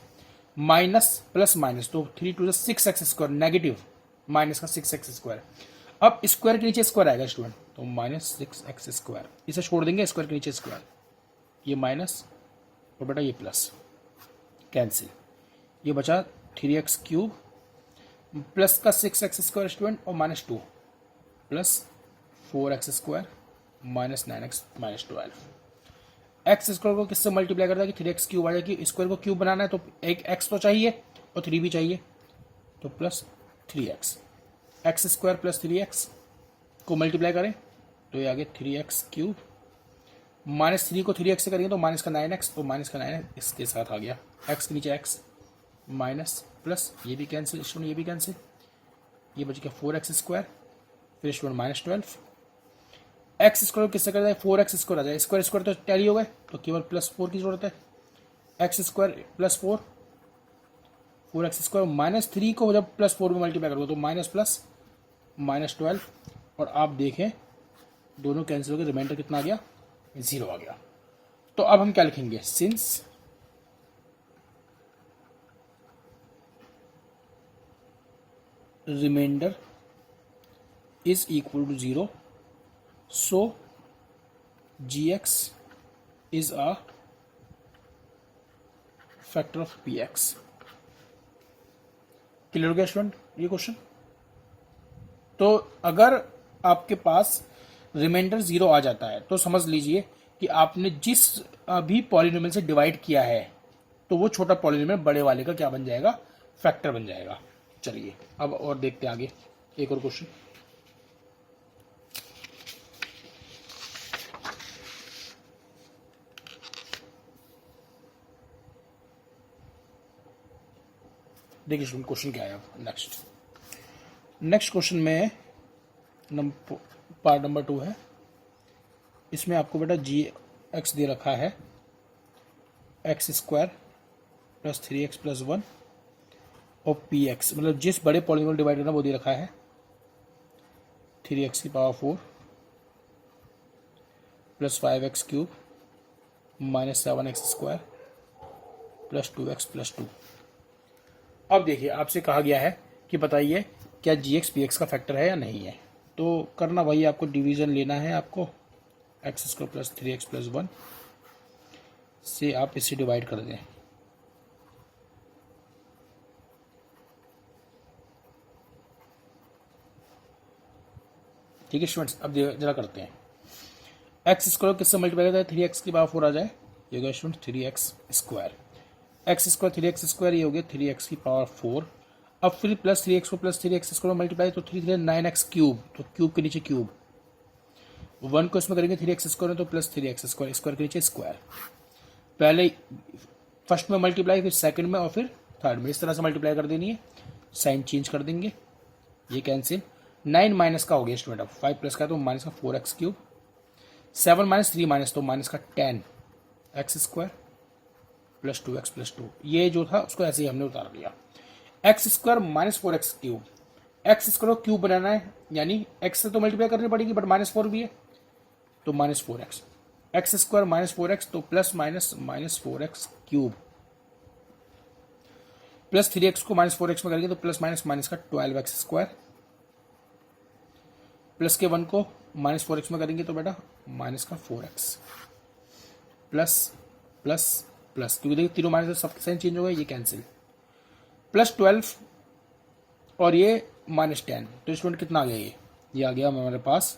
माइनस प्लस माइनस, तो 3 2 6x², नेगेटिव माइनस का 6x²। अब स्क्वायर के नीचे स्क्वायर आएगा स्टूडेंट, तो माइनस 6x², इसे छोड़ देंगे स्क्वायर के नीचे स्क्वायर, ये माइनस और बेटा ये प्लस कैंसिल, ये बचा 3x³ प्लस का 6x² स्टूडेंट और minus 2 plus 4x² minus 9x minus 12। x² को किससे मल्टीप्लाई करता है कि 3x³ आ जाएगी, स्क्वायर को क्यूब बनाना है तो एक x तो चाहिए और 3 भी चाहिए, तो plus 3x, x² plus 3x को मल्टीप्लाई करें तो ये आ गया 3x³ माइनस 3 को 3x से करेंगे तो माइनस का 9x, तो माइनस का 9x इसके साथ आ गया, x के नीचे x माइनस प्लस ये भी कैंसिल स्टूडेंट, ये भी कैंसिल, ये बच गया 4x², फिर स्टूडेंट माइनस 12। x² किससे कर जाए, 4x² आ जाए, स्क्वायर तो टैली हो गए, तो केवल प्लस 4 की जरूरत है, x² प्लस 4, 4x² माइनस 3 को जब प्लस 4 में मल्टीप्लाई करोगे तो माइनस प्लस माइनस 12, और आप देखें दोनों कैंसिल हो गए, रिमाइंडर कितना आ गया, 0 आ गया। तो अब हम क्या लिखेंगे, since remainder is equal to 0 so gx is a factor of px। Clear हो गया स्टूडेंट ये क्वेश्चन। तो अगर आपके पास रिमाइंडर 0 आ जाता है तो समझ लीजिए कि आपने जिस भी पॉलिनोमियल से डिवाइड किया है तो वो छोटा पॉलिनोमियल बड़े वाले का क्या बन जाएगा, फैक्टर बन जाएगा। चलिए अब और देखते हैं आगे एक और क्वेश्चन। देखिए स्टूडेंट क्वेश्चन क्या है अब नेक्स्ट क्वेश्चन में पार्ट नंबर 2 है। इसमें आपको बेटा जी एक्स दे रखा है X square plus 3x plus 1 और पी एक्स, मतलब जिस बड़े पॉलिनोमियल डिवाइड करना वो दे रखा है 3x की power 4 plus 5x cube minus 7x square plus 2x plus 2। अब देखिए आपसे कहा गया है कि बताइए क्या जी एक्स पी एक्स का फैक्टर है या नहीं है। तो करना वही, आपको डिवीज़न लेना है, आपको x square plus 3x plus 1 से आप इसे डिवाइड कर दें। ठीक है स्टूडेंट्स, अब जरा करते हैं। एक्स स्क्वायर किससे मल्टीप्लाई करता है, 3x की पावर 4 आ जाए, ये हो गया student 3x square, x square 3x square, ये हो गया 3x की पावर 4। अब फिर प्लस 3x को प्लस 3x स्क्वायर मल्टीप्लाई तो 3 3 9x क्यूब, तो क्यूब के नीचे क्यूब, 1 को इसमें करेंगे 3x स्क्वायर तो प्लस 3x स्क्वायर, स्क्वायर के नीचे स्क्वायर। पहले फर्स्ट में मल्टीप्लाई, फिर सेकंड में और फिर थर्ड में, इस तरह से मल्टीप्लाई कर देनी है, साइन चेंज कर देंगे, ये कैंसिल। 9 माइनस का हो गया स्टूडेंट, अब 5 प्लस का तो माइनस का 4x क्यूब, 7 माइनस 3 माइनस तो माइनस का 10x square plus 2x plus 2। ये जो था उसको ऐसे ही हमने उतार लिया। X square minus 4x cube, X square को क्यूब बनाना है, यानी x से तो मल्टीप्लाई करनी पड़ेगी बट माइनस 4 भी है तो minus 4x, x square minus 4x तो plus minus minus 4x cube, plus 3x को माइनस 4x में करेंगे तो प्लस माइनस माइनस का 12x स्क्वायर, प्लस के 1 को माइनस 4x में करेंगे तो बेटा माइनस का 4x, प्लस प्लस प्लस, क्योंकि देखिए तीनों माइनस सबके साइन चेंज हो गए, ये कैंसिल, प्लस 12 और ये माइनस 10, तो स्टूडेंट कितना आ गया, ये आ गया हमारे पास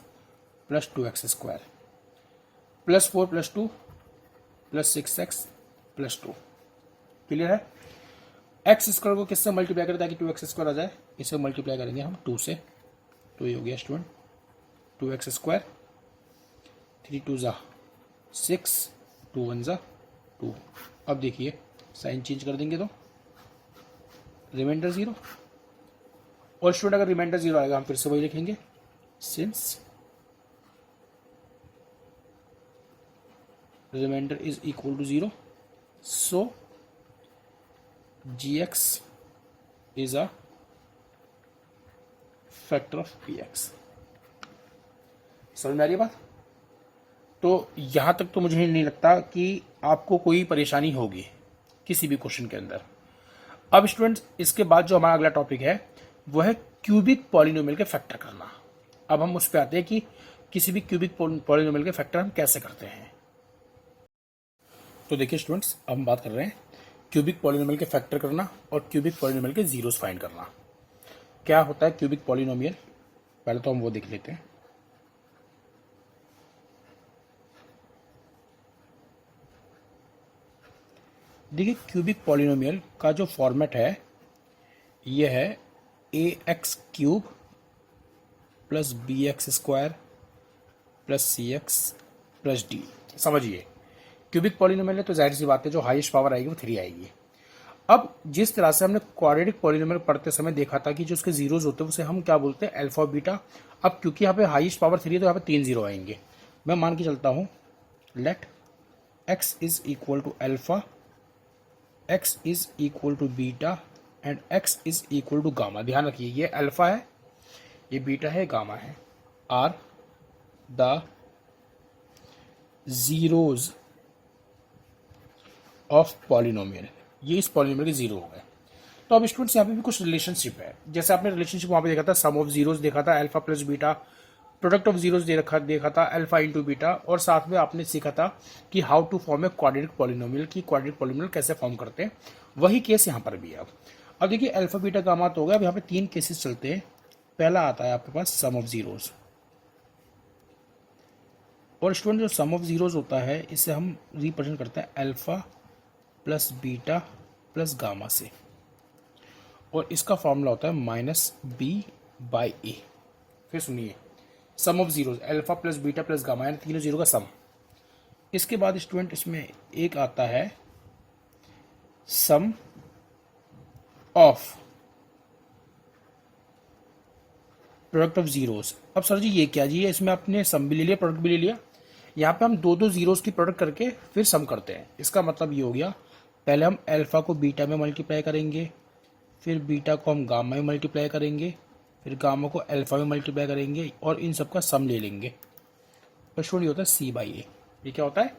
plus 2x square plus 4 plus 2 plus 6x plus 2। Clear है। एक्स स्क्वायर को किससे मल्टीप्लाई करें ताकि 2x स्क्वायर आ जाए, इसे मल्टीप्लाई करेंगे हम 2 से, तो ये हो गया स्टूडेंट 2x स्क्वायर, 3 2 ज़ा 6, 2 1 ज़ा 2। अब देखिए साइन चेंज कर देंगे तो रिमाइंडर 0, और स्टूडेंट अगर रिमाइंडर 0 आएगा हम फिर से वही लिखेंगे, since remainder is equal to 0 so gx is a factor of px। समझ में आ रही है बात। तो यहां तक तो मुझे नहीं लगता कि आपको कोई परेशानी होगी किसी भी क्वेश्चन के अंदर। अब स्टूडेंट्स इसके बाद जो हमारा अगला टॉपिक है वो है क्यूबिक पॉलिनोमियल के फैक्टर करना। अब हम उस पर आते हैं कि किसी भी क्यूबिक पॉलिनोमियल के फैक्टर हम कैसे करते हैं। तो देखिए स्टूडेंट्स, अब हम बात कर रहे हैं क्यूबिक पॉलिनोमियल के फैक्टर करना और क्यूबिक पॉलिनोमियल के जीरोस फाइंड करना। क्या होता है क्यूबिक पॉलिनोमियल, पहले तो हम वो देख लेते हैं। देखिए क्यूबिक पॉलिनोमियल का जो फॉर्मेट है ये है ax cube plus B X square plus C X plus D. समझिए क्यूबिक पॉलिनोमियल है तो जाहिर सी बात है जो हाईएस्ट पावर आएगी वो 3 आएगी। अब जिस तरह से हमने क्वाड्रेटिक पॉलिनोमियल पढ़ते समय देखा था कि जो उसके जीरोज होते हैं उसे हम क्या बोलते हैं, अल्फा बीटा। अब क्योंकि यहाँ पे हाईएस्ट पावर 3 है तो यहाँ पे 3 जीरो आएंगे। मैं मान के चलता हूँ let x is equal to alpha, x is equal to beta and x is equal to gamma. ध्यान रखिए ये अल्फा है, ये बीटा है, गामा है, are the zeros of polynomial. ये इस पॉलिनोमियल के जीरो हो गए। तो अब स्टूडेंट्स यहाँ पे भी कुछ रिलेशनशिप है, जैसे आपने रिलेशनशिप वहां पे देखा था, सम ऑफ जीरोज देखा था, alpha plus beta, product of zeros देखा था अल्फा इंटू बीटा, और साथ में आपने सीखा था कि how to form a quadratic polynomial, की क्वाड्रेटिक पॉलिनोमियल कैसे फॉर्म करते हैं। वही केस यहाँ पर भी है। अब देखिए अल्फा बीटा गामा तो हो गया। अब यहाँ पे 3 केसेस चलते हैं। पहला आता है आपके पास सम ऑफ जीरोज, और स्टूडेंट जो सम ऑफ जीरोज होता है इसे हम रिप्रेजेंट करते हैं alpha plus beta plus gamma से, और इसका फॉर्मूला होता है माइनस बी बाई ए। फिर सुनिए sum of zeros alpha plus beta plus gamma, यानी तीनों जीरो का सम। इसके बाद स्टूडेंट इसमें एक आता है सम ऑफ प्रोडक्ट ऑफ जीरोस। अब सर जी ये क्या जी है, इसमें आपने सम भी ले लिया प्रोडक्ट भी ले लिया, यहाँ पे हम दो दो जीरोस की प्रोडक्ट करके फिर सम करते हैं। इसका मतलब ये हो गया, पहले हम अल्फा को बीटा में मल्टीप्लाई करेंगे, फिर बीटा को हम गामा में मल्टीप्लाई करेंगे, फिर गामा को अल्फा में मल्टीप्लाई करेंगे और इन सब का सम ले लेंगे। तो स्टूडेंट ये होता है सी बाई ए। ये क्या होता है,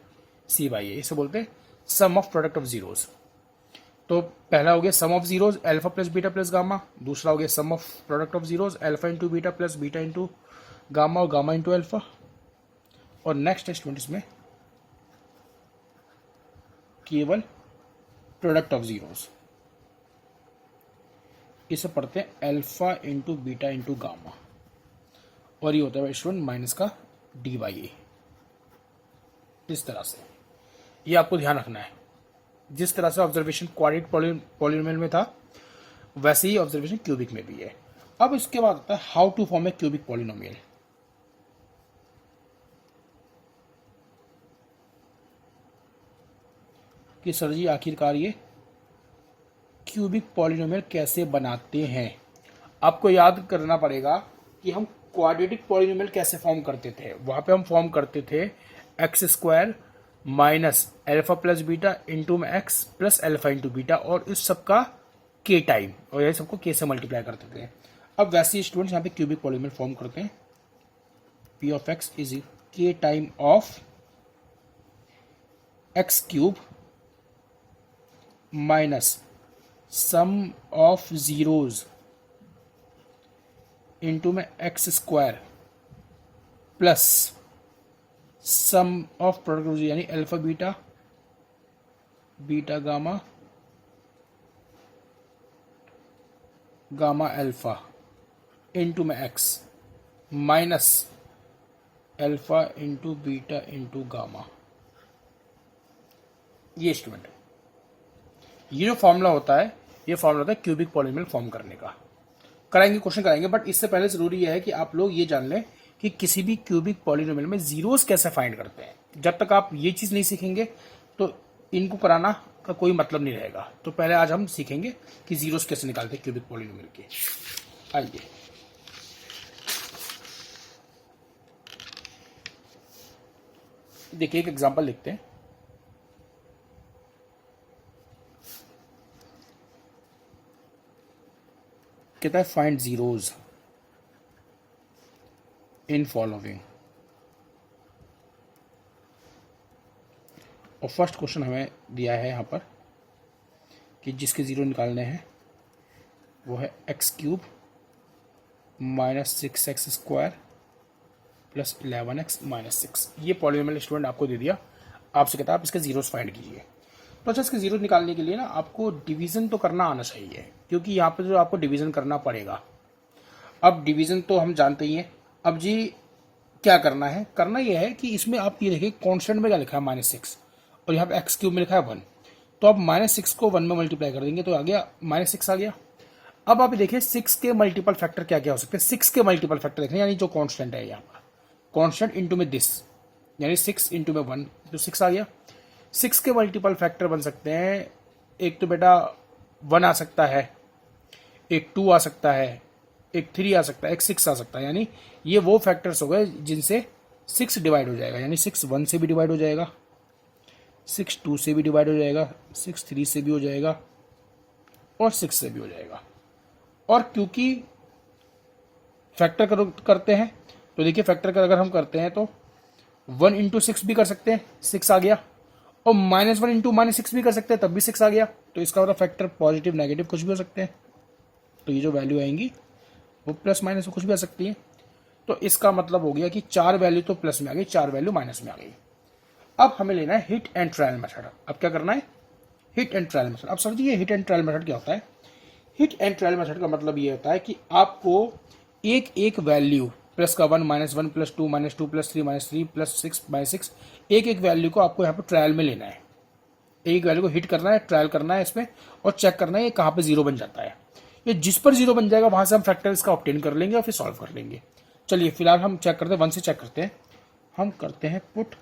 सी बाई ए। इसे बोलते हैं sum of product of zeros. तो पहला हो गया sum of zeros alpha plus beta plus gamma, दूसरा हो गया sum of product of zeros alpha into beta plus beta into gamma और गामा इंटू अल्फा। और नेक्स्ट है स्टूडेंट इसमें केवल प्रोडक्ट ऑफ जीरोस। इसे पढ़ते हैं alpha into beta into gamma, और ये होता है स्टूडेंट माइनस का डी बाई ए। इस तरह से ये आपको ध्यान रखना है, जिस तरह से ऑब्जर्वेशन क्वाड्रेटिक पॉलिनोमियल में था वैसे ही ऑब्जर्वेशन क्यूबिक में भी है। अब इसके बाद आता है how to form a cubic polynomial. कि सर जी आखिरकार ये क्यूबिक पॉलिनोमियल कैसे बनाते हैं। आपको याद करना पड़ेगा कि हम क्वाड्रेटिक पॉलिनोमियल कैसे फॉर्म करते थे। वहां पे हम फॉर्म करते थे x square minus alpha plus beta into में x plus alpha into beta, और इस सब का के टाइम, और ये सबको के से मल्टीप्लाई करते थे। अब वैसे स्टूडेंट्स यहाँ पे क्यूबिक पॉलिनोमियल फॉर्म करते हैं। P of x is k time of x cube minus sum of zeros into में x square plus sum of product यानी alpha beta beta gamma gamma alpha into में x minus alpha into beta into gamma. ये student ये जो formula होता है, ये formula होता है क्यूबिक पॉलिनोमियल फॉर्म करने का। कराएंगे, क्वेश्चन कराएंगे, बट इससे पहले जरूरी यह है कि आप लोग ये जान लें कि किसी भी क्यूबिक पॉलिनोमियल में जीरोस कैसे फाइंड करते हैं। जब तक आप ये चीज नहीं सीखेंगे तो इनको कराना का कोई मतलब नहीं रहेगा। तो पहले आज हम सीखेंगे कि जीरोस कैसे निकालते हैं क्यूबिक पॉलिनोमियल के। आइए देखिए एक एग्जांपल लिखते हैं। कहता है फाइंड जीरोज इन फॉलोइंग, और फर्स्ट क्वेश्चन हमें दिया है यहाँ पर कि जिसके जीरो निकालने हैं वो है x cube minus 6x square plus 11x minus 6। ये पॉलिनोमियल स्टूडेंट आपको दे दिया, आपसे कहता है आप इसके जीरोस फाइंड कीजिए। तो अच्छा, इसके जीरो निकालने के लिए ना आपको डिवीजन तो करना आना चाहिए, क्योंकि यहाँ पे जो आपको डिवीजन करना पड़ेगा। अब डिवीजन तो हम जानते ही हैं। अब जी क्या करना है, करना यह है कि इसमें आप ये देखिए कॉन्स्टेंट में क्या लिखा है -6, और यहाँ पे एक्स क्यूब में लिखा है 1। तो आप -6 को 1 में मल्टीप्लाई कर देंगे तो आ गया -6 आ गया। अब आप देखिए 6 के मल्टीपल फैक्टर क्या क्या हो सकते हैं। 6 के मल्टीपल फैक्टर देखने, यानी जो कॉन्स्टेंट है यहाँ पर कॉन्स्टेंट इंटू में दिस, यानी 6 इंटू में 1 तो 6 आ गया। 6 के मल्टीपल फैक्टर बन सकते हैं, एक तो बेटा 1 आ सकता है, एक 2 आ सकता है, एक 3 आ सकता है, एक 6 आ सकता है। यानी ये वो फैक्टर्स हो गए जिनसे 6 डिवाइड हो जाएगा, यानी 6 1 से भी डिवाइड हो जाएगा, 6 2 से भी डिवाइड हो जाएगा, 6 3 से भी हो जाएगा और 6 से भी हो जाएगा। और क्योंकि फैक्टर करते हैं तो देखिए फैक्टर का अगर हम करते हैं तो 1 इंटू 6 भी कर सकते हैं, 6 आ गया, और -1 इंटू -6 भी कर सकते हैं, तब भी 6 आ गया। तो इसका मतलब फैक्टर पॉजिटिव नेगेटिव कुछ भी हो सकते हैं। तो ये जो वैल्यू आएंगी वो प्लस माइनस कुछ भी आ सकती है। तो इसका मतलब हो गया कि 4 वैल्यू तो प्लस में आ गई, 4 वैल्यू माइनस में आ गई। अब हमें लेना है हिट एंड ट्रायल मेथड। अब क्या करना है, हिट एंड ट्रायल मेथड। अब सर जी ये हिट एंड ट्रायल मेथड क्या होता है? हिट एंड ट्रायल मेथड का मतलब ये होता है कि आपको एक एक वैल्यू प्लस का 1 -1 +2 -2 +3 -3 +6 -6 एक एक वैल्यू को आपको यहाँ पे ट्रायल में लेना है। एक वैल्यू को हिट करना है, ट्रायल करना है इसमें, और चेक करना है ये कहाँ पे जीरो बन जाता है। ये जिस पर जीरो बन जाएगा वहां से हम फैक्टर इसका ऑब्टेन कर लेंगे और फिर सॉल्व कर लेंगे। चलिए फिलहाल हम चेक करते हैं, 1 से चेक करते हैं। हम करते हैं put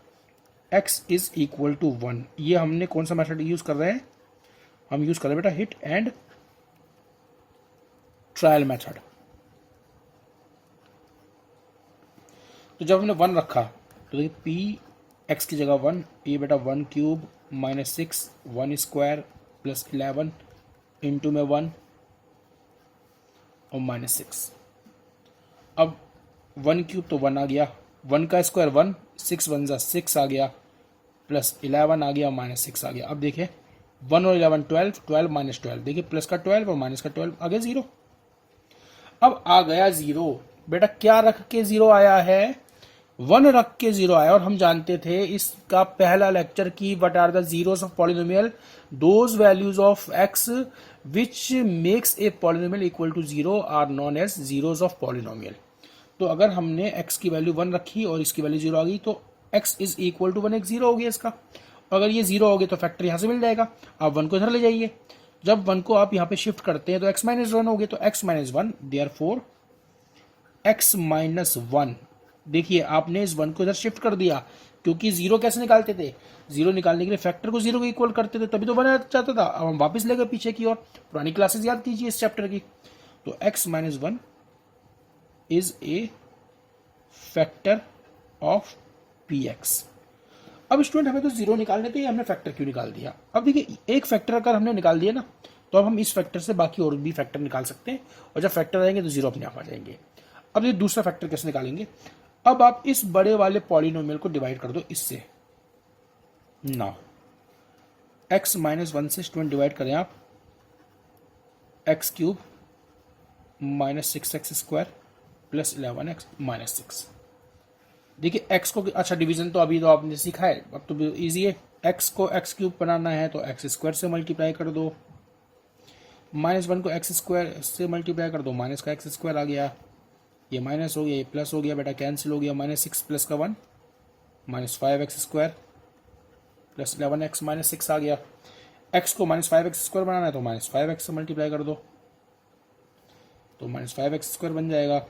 x is equal to 1। ये हमने कौन सा मेथड यूज कर रहे हैं? हम यूज कर रहे हैं बेटा हिट एंड ट्रायल मेथड। तो जब हमने 1 रखा तो देखिए पी एक्स की जगह 1, ये बेटा 1 cube minus 6 1 square plus 11 into में 1 और माइनस 6। अब 1 क्यूब तो 1 आ गया, 1 का स्क्वायर 1, 6 1 जा 6 आ गया, प्लस 11 आ गया, माइनस 6 आ गया। अब देखिए 1 और 11 12, 12 माइनस 12, देखिए प्लस का 12 और माइनस का 12 आ गया 0। अब आ गया 0, बेटा क्या रख के 0 आया है? 1 रख के 0 आया। और हम जानते थे इसका पहला लेक्चर की what are the zeros of polynomial, those values of x which makes a polynomial equal to 0 are known as zeros of polynomial. तो अगर हमने x की वैल्यू 1 रखी और इसकी वैल्यू 0 आ गई तो x इज इक्वल टू 1, एक 0 हो गया इसका। अगर ये 0 हो गया तो फैक्टर यहाँ से मिल जाएगा। आप 1 को इधर ले जाइए, जब 1 को आप यहाँ पे शिफ्ट करते हैं तो x माइनस 1 हो गया, तो x minus 1 therefore x minus 1। देखिए आपने इस 1 को इधर शिफ्ट कर दिया, क्योंकि 0 कैसे निकालते थे? 0 निकालने के लिए फैक्टर को 0 को इक्वल करते थे, तभी तो बना जाता था। अब हम वापस ले गए पीछे की ओर, पुरानी क्लासेस याद कीजिए इस चैप्टर की। तो x minus 1 is a factor of px। अब स्टूडेंट हमें तो 0 निकालने थे, हमने फैक्टर क्यों निकाल दिया? अब देखिए एक फैक्टर अगर हमने निकाल दिया ना, तो अब हम इस फैक्टर से बाकी और भी फैक्टर निकाल सकते हैं, और जब फैक्टर आएंगे तो 0 अपने आप आ जाएंगे। अब ये दूसरा फैक्टर कैसे निकालेंगे? अब आप इस बड़े वाले पॉलिनोमियल को डिवाइड कर दो इससे। ना x माइनस 1 से स्टूडेंट डिवाइड करें आप, x cube minus 6x square plus 11x minus 6। देखिए x को, अच्छा डिवीजन तो अभी तो आपने सीखा है, अब तो इजी है। x को x क्यूब बनाना है तो x स्क्वायर से मल्टीप्लाई कर दो, माइनस 1 को x स्क्वायर से मल्टीप्लाई कर दो, माइनस का x स्क्वायर आ गया, ये माइनस हो गया, ये प्लस हो गया, बेटा कैंसिल हो गया, माइनस 6 प्लस का 1 minus 5x square plus 11x minus 6 आ गया। x को माइनस 5x स्क्वायर बनाना है तो माइनस 5x से मल्टीप्लाई कर दो, तो माइनस 5x स्क्वायर बन जाएगा।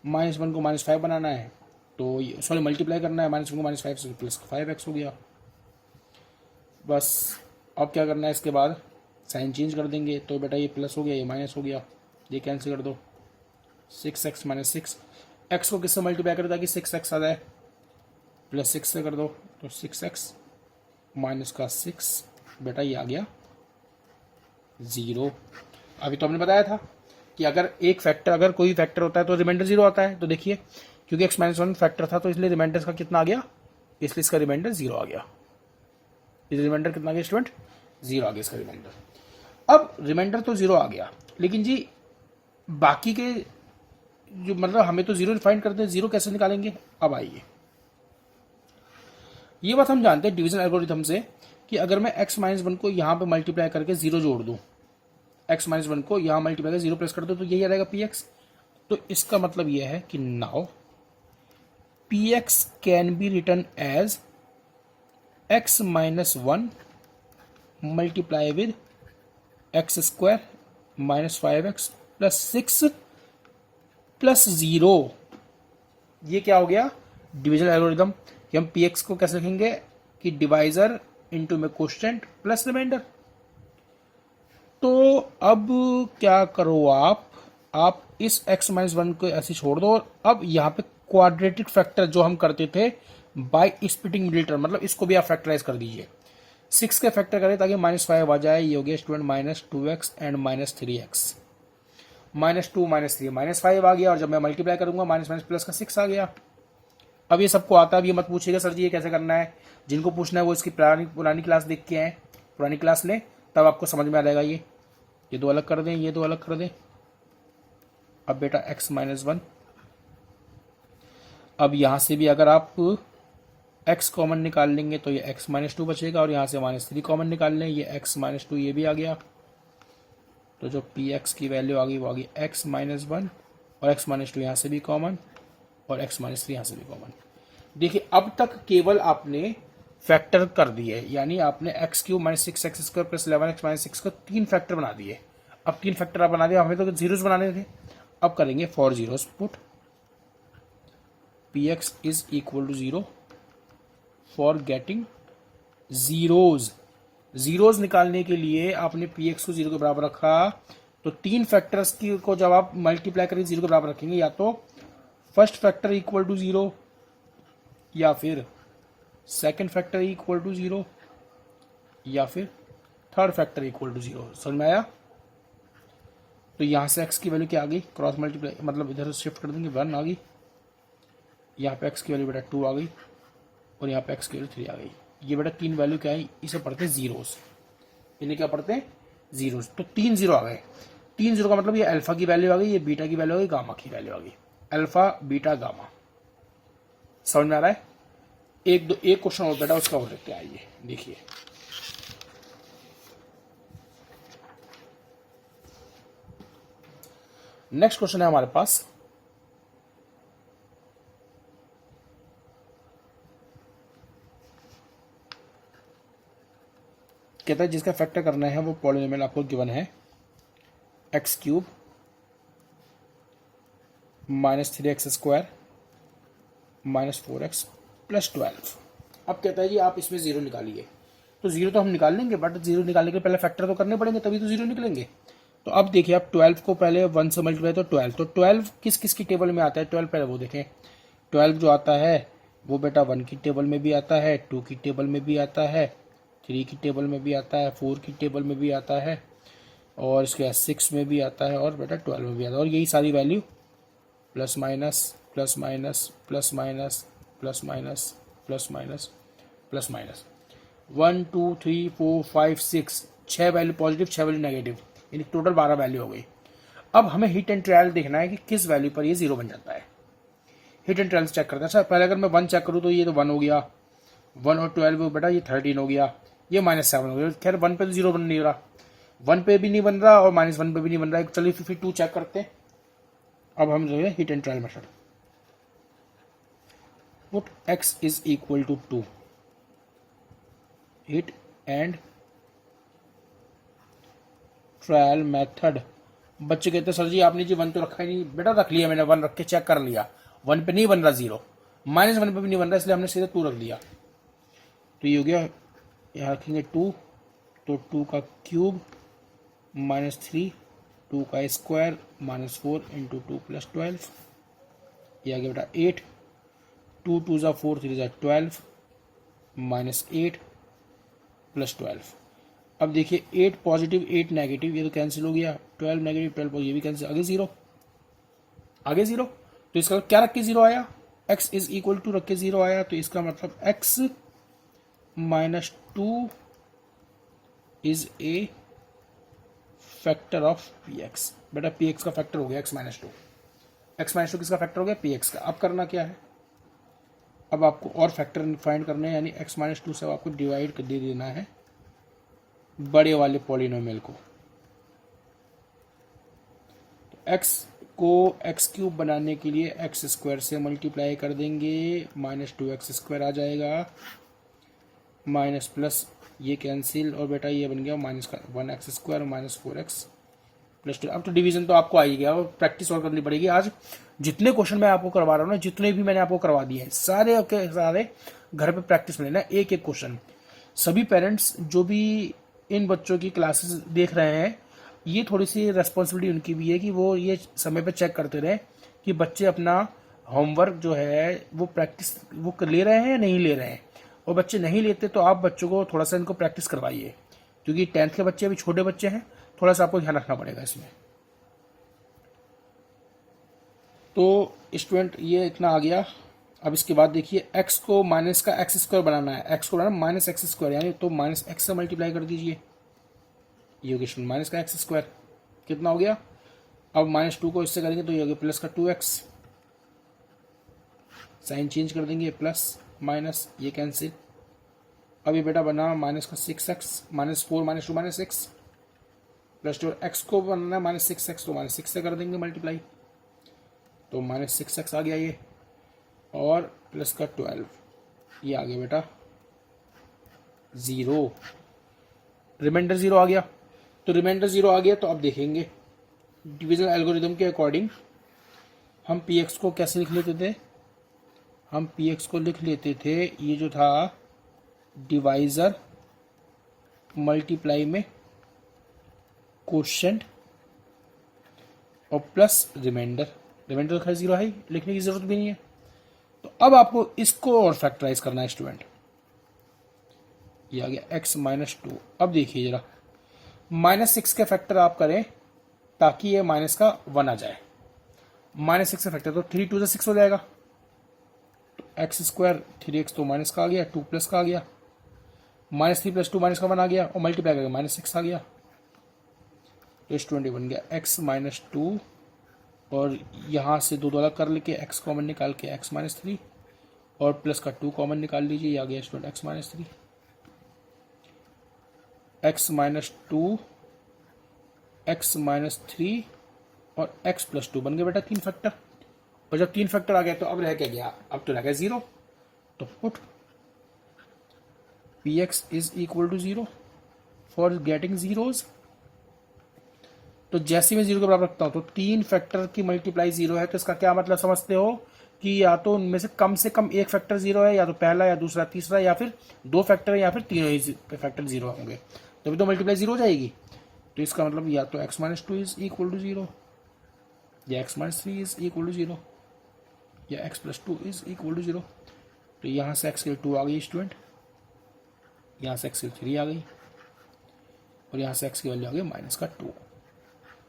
माइनस 1 को माइनस 5 बनाना है तो सॉरी मल्टीप्लाई करना है, माइनस 1 को माइनस 5 से प्लस 5x हो गया। बस अब क्या करना है, इसके बाद साइन चेंज कर देंगे, तो बेटा ये प्लस हो गया, ये माइनस हो गया, ये कैंसिल कर दो, 6x माइनस 6। एक्स को किससे मल्टीप्लाई करें ताकि 6x आ जाए? प्लस 6 से कर दो, तो 6x माइनस का 6, बेटा ये आ गया 0। अभी तो हमने बताया था कि अगर एक फैक्टर, अगर कोई फैक्टर होता है तो रिमाइंडर 0 आता है। तो देखिए क्योंकि x माइनस 1 फैक्टर था तो इसलिए रिमाइंडर का कितना आ गया, इसलिए इसका रिमाइंडर 0 आ गया। इस रिमाइंडर कितना आ गया स्टूडेंट? 0 आ गया इसका रिमाइंडर। अब रिमाइंडर तो 0 आ गया, लेकिन जी बाकी के जो, मतलब हमें तो 0 फाइंड करते हैं, 0 कैसे निकालेंगे? अब आइए, ये बात हम जानते हैं डिवीजन एल्गोरिथम से कि अगर मैं x माइनस 1 को यहाँ पे मल्टीप्लाई करके 0 जोड़ दूँ, x माइनस 1 को यहाँ मल्टीप्लाई करके 0 प्लस कर दो तो यही आ जाएगा px। तो इसका मतलब यह है कि now px can be written as x minus 1 multiply with x square minus 5x plus 6 plus 0। ये क्या हो गया? डिवीजन एल्गोरिथम कि हम px को कैसे लिखेंगे कि डिवाइजर इनटू में कोष्टेंट प्लस रिमाइंडर। तो अब क्या करो आप इस x माइनस 1 को ऐसे छोड़ दो, और अब यहाँ पे क्वाड्रेटिक फैक्टर जो हम करते थे बाय स्प्लिटिंग मिडिल टर्म, मतलब इसको भी आप फैक्टराइज कर दीजिए। 6 के फैक्टर करें ताकि माइनस 5 आ जाए, ये हो गया student minus 2x and minus 3x। Minus 2 minus 3 minus 5 आ गया, और जब मैं मल्टीप्लाई करूंगा माइनस माइनस प्लस का 6 आ गया। अब ये सबको आता है, अब ये मत पूछिएगा सर जी ये कैसे करना है। जिनको पूछना है वो इसकी पुरानी क्लास देख के आए, पुरानी क्लास लें, तब आपको समझ में आ जाएगा। ये दो अलग कर दें, ये दो अलग कर दें। अब बेटा x माइनस 1, अब यहाँ से भी अगर आप x कॉमन निकाल लेंगे तो ये x माइनस 2 बचेगा, और यहाँ से माइनस 3 कॉमन निकाल लें, ये x माइनस 2 ये भी आ गया। तो जो px की वैल्यू आ गई वो आ गई x माइनस 1, और x माइनस 2 यहाँ से भी कॉमन, और x माइनस 3 यहाँ से भी कॉमन। देखिए अब तक केवल आपने फैक्टर कर दिए, यानी आपने x cube minus 6x square plus 11x minus 6 को 3 फैक्टर बना दिए। अब 3 फैक्टर आप बना दिए, हमें तो जीरोस बनाने थे। अब करेंगे for zeros put px is equal to 0 for getting zeros. Zeros निकालने के लिए आपने px को 0 के बराबर रखा, तो तीन फैक्टर्स की को जब आप मल्टीप्लाई करके 0 के बराबर रखेंगे, या तो फर्स्ट फैक्टर इक्वल टू 0 या फिर सेकंड फैक्टर इक्वल टू 0 या फिर थर्ड फैक्टर इक्वल टू 0। समझ में आया? तो यहाँ से x की वैल्यू क्या आ गई, क्रॉस मल्टीप्लाई मतलब इधर शिफ्ट कर देंगे 1 आ गई, यहाँ पे x की वैल्यू बेटा 2 आ गई और यहाँ पे x की वैल्यू 3 आ गई। ये बेटा तीन वैल्यू क्या है, इसे पढ़ते हैं जीरोस, इन्हें क्या पढ़ते हैं जीरोस। तो 3 0 आ गए। 3 0 का मतलब ये अल्फा की वैल्यू आ गई, ये बीटा की वैल्यू आ गई, गामा की वैल्यू आ गई, अल्फा बीटा गामा। समझ में आ रहा है? एक क्वेश्चन और बेटा उसका हो सकता है, आइए देखिए। नेक्स्ट क्वेश्चन है हमारे पास, कहता है जिसका फैक्टर करना है वो पॉलिनोमियल आपको गिवन है एक्स क्यूब -3x² -4x + 12। अब कहता है जी आप इसमें जीरो निकालिए। तो जीरो तो हम निकाल लेंगे, बट जीरो निकालने के पहले फैक्टर तो करने पड़ेंगे, तभी तो जीरो निकलेंगे। तो अब देखिए, आप 12 को पहले 1 से मल्टीप्लाई, तो 12 किस किस की टेबल में आता है 12, पहले वो देखें। 12 जो आता है वो बेटा 1 की टेबल में भी आता है, 2 की टेबल में भी आता है, 3 की टेबल में भी आता है, 4 की टेबल में भी आता है, और इसके बाद 6 में भी आता है, और बेटा 12 में भी आता है। और यही सारी value plus minus plus minus plus minus plus minus plus minus plus minus 1 2 3 4 5 6, 6 value positive, 6 value negative, यानी टोटल 12 वैल्यू हो गई। अब हमें हिट एंड ट्रायल देखना है कि किस वैल्यू पर ये जीरो बन जाता है। हिट एंड ट्रायल चेक करते हैं। अच्छा, पहले अगर मैं 1 चेक करूँ तो ये तो 1 हो गया, 1 और 12 बेटा ये 13 हो गया, ये -7 हो गया। खैर 1 पे तो जीरो बन नहीं रहा, 1 पे भी नहीं बन रहा और -1 पे भी नहीं बन रहा है। चलिए फिर 2 चेक करते हैं। अब हम जो है hit and trial method, put x is equal to 2, hit and trial method. बच्चे कहते हैं सर जी आपने जी 1 तो रखा ही नहीं। बेटा रख लिया मैंने, 1 रख के चेक कर लिया, 1 पे नहीं बन रहा जीरो, -1 पे भी नहीं बन रहा, इसलिए हमने सीधे 2 रख दिया। तो ये हो गया, यहाँ रखेंगे 2, तो 2 का क्यूब -3, 2 का स्क्वायर -4 इंटू 2 + 12, ये आ गया बेटा 8, 2 2 ज़ा 4 3 ज़ा 12 -8 + 12। अब देखिए 8 पॉजिटिव 8 नेगेटिव, ये तो कैंसिल हो गया, 12 नेगेटिव 12 ये भी कैंसिल, आगे जीरो, आगे जीरो। तो इसका क्या रख के जीरो आया, x इज इक्वल टू रख के जीरो आया। तो इसका मतलब x -2 is a factor of px। बेटा px का फैक्टर हो गया x -2, x -2 किसका फैक्टर हो गया, px का। अब करना क्या है, अब आपको और फैक्टर फाइंड करने हैं, यानी x -2 से आपको डिवाइड कर दे देना है बड़े वाले पॉलिनोमियल को। तो x को x³ बनाने के लिए x² से मल्टीप्लाई कर देंगे, -2x² आ जाएगा, माइनस प्लस ये कैंसिल, और बेटा ये बन गया -1x² -4x + 2। अब तो डिवीजन तो आपको आ ही गया, और प्रैक्टिस और करनी पड़ेगी। आज जितने क्वेश्चन मैं आपको करवा रहा हूँ ना, जितने भी मैंने आपको करवा दिए हैं, सारे के सारे घर पे प्रैक्टिस में लेना, एक एक क्वेश्चन। सभी पेरेंट्स जो भी इन बच्चों की क्लासेस देख रहे हैं, ये थोड़ी सी रेस्पॉन्सिबिलिटी उनकी भी है कि वो ये समय पे चेक करते रहे कि बच्चे अपना होमवर्क जो है वो प्रैक्टिस वो ले रहे हैं या नहीं ले रहे हैं। और बच्चे नहीं लेते तो आप बच्चों को थोड़ा सा इनको प्रैक्टिस करवाइए, क्योंकि 10th के बच्चे अभी छोटे बच्चे हैं, थोड़ा सा आपको ध्यान रखना पड़ेगा इसमें। तो स्टूडेंट ये इतना आ गया। अब इसके बाद देखिए x को माइनस का x² बनाना है, x को बनाना -x², यानी तो -x से मल्टीप्लाई कर दीजिए, ये हो गया स्टूडेंट माइनस का x², कितना हो गया। अब -2 को इससे करेंगे तो ये हो गया प्लस का 2x, साइन चेंज कर देंगे, प्लस माइनस ये कैंसिल। अब ये बेटा बना माइनस का 6x, -4 -2 -6 + 2, x को बनना है -6x, तो -6 से कर देंगे मल्टीप्लाई, तो -6x आ गया ये, और प्लस का 12, ये आ गया बेटा 0, रिमाइंडर 0 आ गया। तो रिमाइंडर 0 आ गया, तो अब देखेंगे डिवीजन एल्गोरिदम के अकॉर्डिंग हम px को कैसे लिख लेते थे, हम px को लिख लेते थे, ये जो था डिवाइजर मल्टीप्लाई में क्वोशिएंट और प्लस रिमाइंडर, रिमाइंडर तो खैर जीरो है, लिखने की जरूरत भी नहीं है। तो अब आपको इसको और फैक्टराइज करना है स्टूडेंट। ये आ गया x माइनस टू। अब देखिए जरा, -6 के फैक्टर आप करें ताकि ये माइनस का 1 आ जाए। -6 का फैक्टर तो 3 2 6 हो जाएगा। तो एक्स स्क्वायर 3x तो माइनस का आ गया, 2 प्लस का आ गया, -3 + 2 माइनस का 1 आ गया, और मल्टीप्लाई करके -6 आ गया। तो स्टूडेंट बन गया x माइनस टू, और यहाँ से दो अलग कर लेके x कॉमन निकाल के x माइनस 3, और प्लस का 2 कॉमन निकाल लीजिए, आ गया student x minus 3। x minus to, x minus 3 और x प्लस 2 बन गए बेटा 3 फैक्टर। और जब 3 फैक्टर आ गया तो अब रह क्या गया, अब तो रह गया 0। तो put px is equal to 0 for getting zeros. तो जैसे मैं 0 के बराबर रखता हूं तो 3 फैक्टर की मल्टीप्लाई 0 है, तो इसका क्या मतलब समझते हो कि या तो उनमें से कम एक फैक्टर 0 है, या तो पहला या दूसरा तीसरा, या फिर 2 फैक्टर या फिर तीनों ही फैक्टर 0 होंगे, तभी तो मल्टीप्लाई 0 हो जाएगी। तो इसका मतलब या तो x minus two is equal to 0, या x minus 3 is equal to 0, या x plus 2 is equal to 0। तो यहाँ से x की 2 आ गई स्टूडेंट, यहाँ से x की 3 आ गई, और यहाँ से x की वैल्यू आ गई माइनस का 2।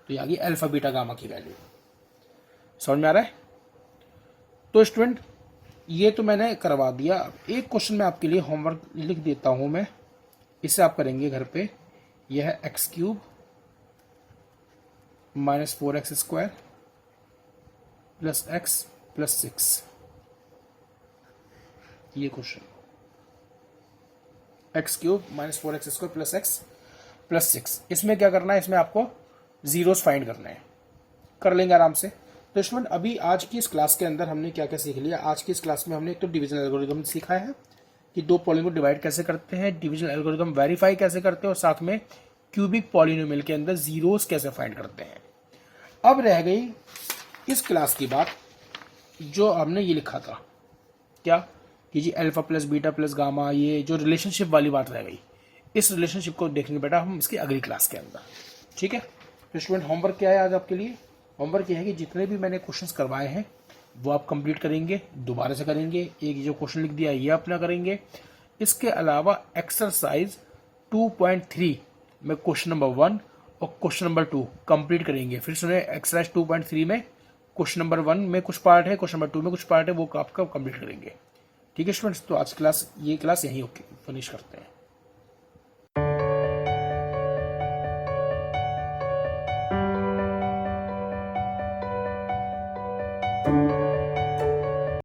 तो ये आ गई अल्फा बीटा गामा की वैल्यू। समझ में आ रहा है? तो स्टूडेंट ये तो मैंने करवा दिया। एक क्वेश्चन मैं आपके लिए होमवर्क लिख देता हूं मैं, इसे आप करेंगे घर पे। यह है x³ minus 4x square plus x plus 6। ये question x³ minus 4x square plus x plus 6, इसमें क्या करना है, इसमें आपको जीरोस फाइंड करने हैं। कर लेंगे आराम से। तो स्टूडेंट अभी आज की इस क्लास के अंदर हमने क्या क्या सीख लिया। आज की इस क्लास में हमने एक तो डिवीजन एल्गोरिथम सीखा है कि दो पॉलिनोमियल को डिवाइड कैसे करते हैं, डिवीजन एल्गोरिथम वेरीफाई कैसे करते हैं, और साथ में क्यूबिक पॉलिनोमियल के अंदर जीरोस कैसे फाइंड करते हैं। अब रह गई इस क्लास की बात, जो हमने ये लिखा था क्या कि जी alpha plus beta plus gamma, ये जो रिलेशनशिप वाली बात रह गई। इस रिलेशनशिप को देखेंगे बेटा हम इसकी अगली क्लास के अंदर, ठीक है। तो स्टूडेंट होमवर्क क्या है आज आपके लिए? होमवर्क ये है कि जितने भी मैंने क्वेश्चंस करवाए हैं वो आप कंप्लीट करेंगे, दोबारा से करेंगे। एक जो क्वेश्चन लिख दिया ये अपना करेंगे। इसके अलावा एक्सरसाइज 2.3 में क्वेश्चन नंबर 1 और क्वेश्चन नंबर 2 कंप्लीट करेंगे। फिर सुने, एक्सरसाइज 2.3 में क्वेश्चन नंबर 1 में कुछ पार्ट है, क्वेश्चन नंबर 2 में कुछ पार्ट है, वो आपका कंप्लीट करेंगे। ठीक है स्टूडेंट्स, तो आज क्लास ये क्लास यहीं फिनिश करते हैं।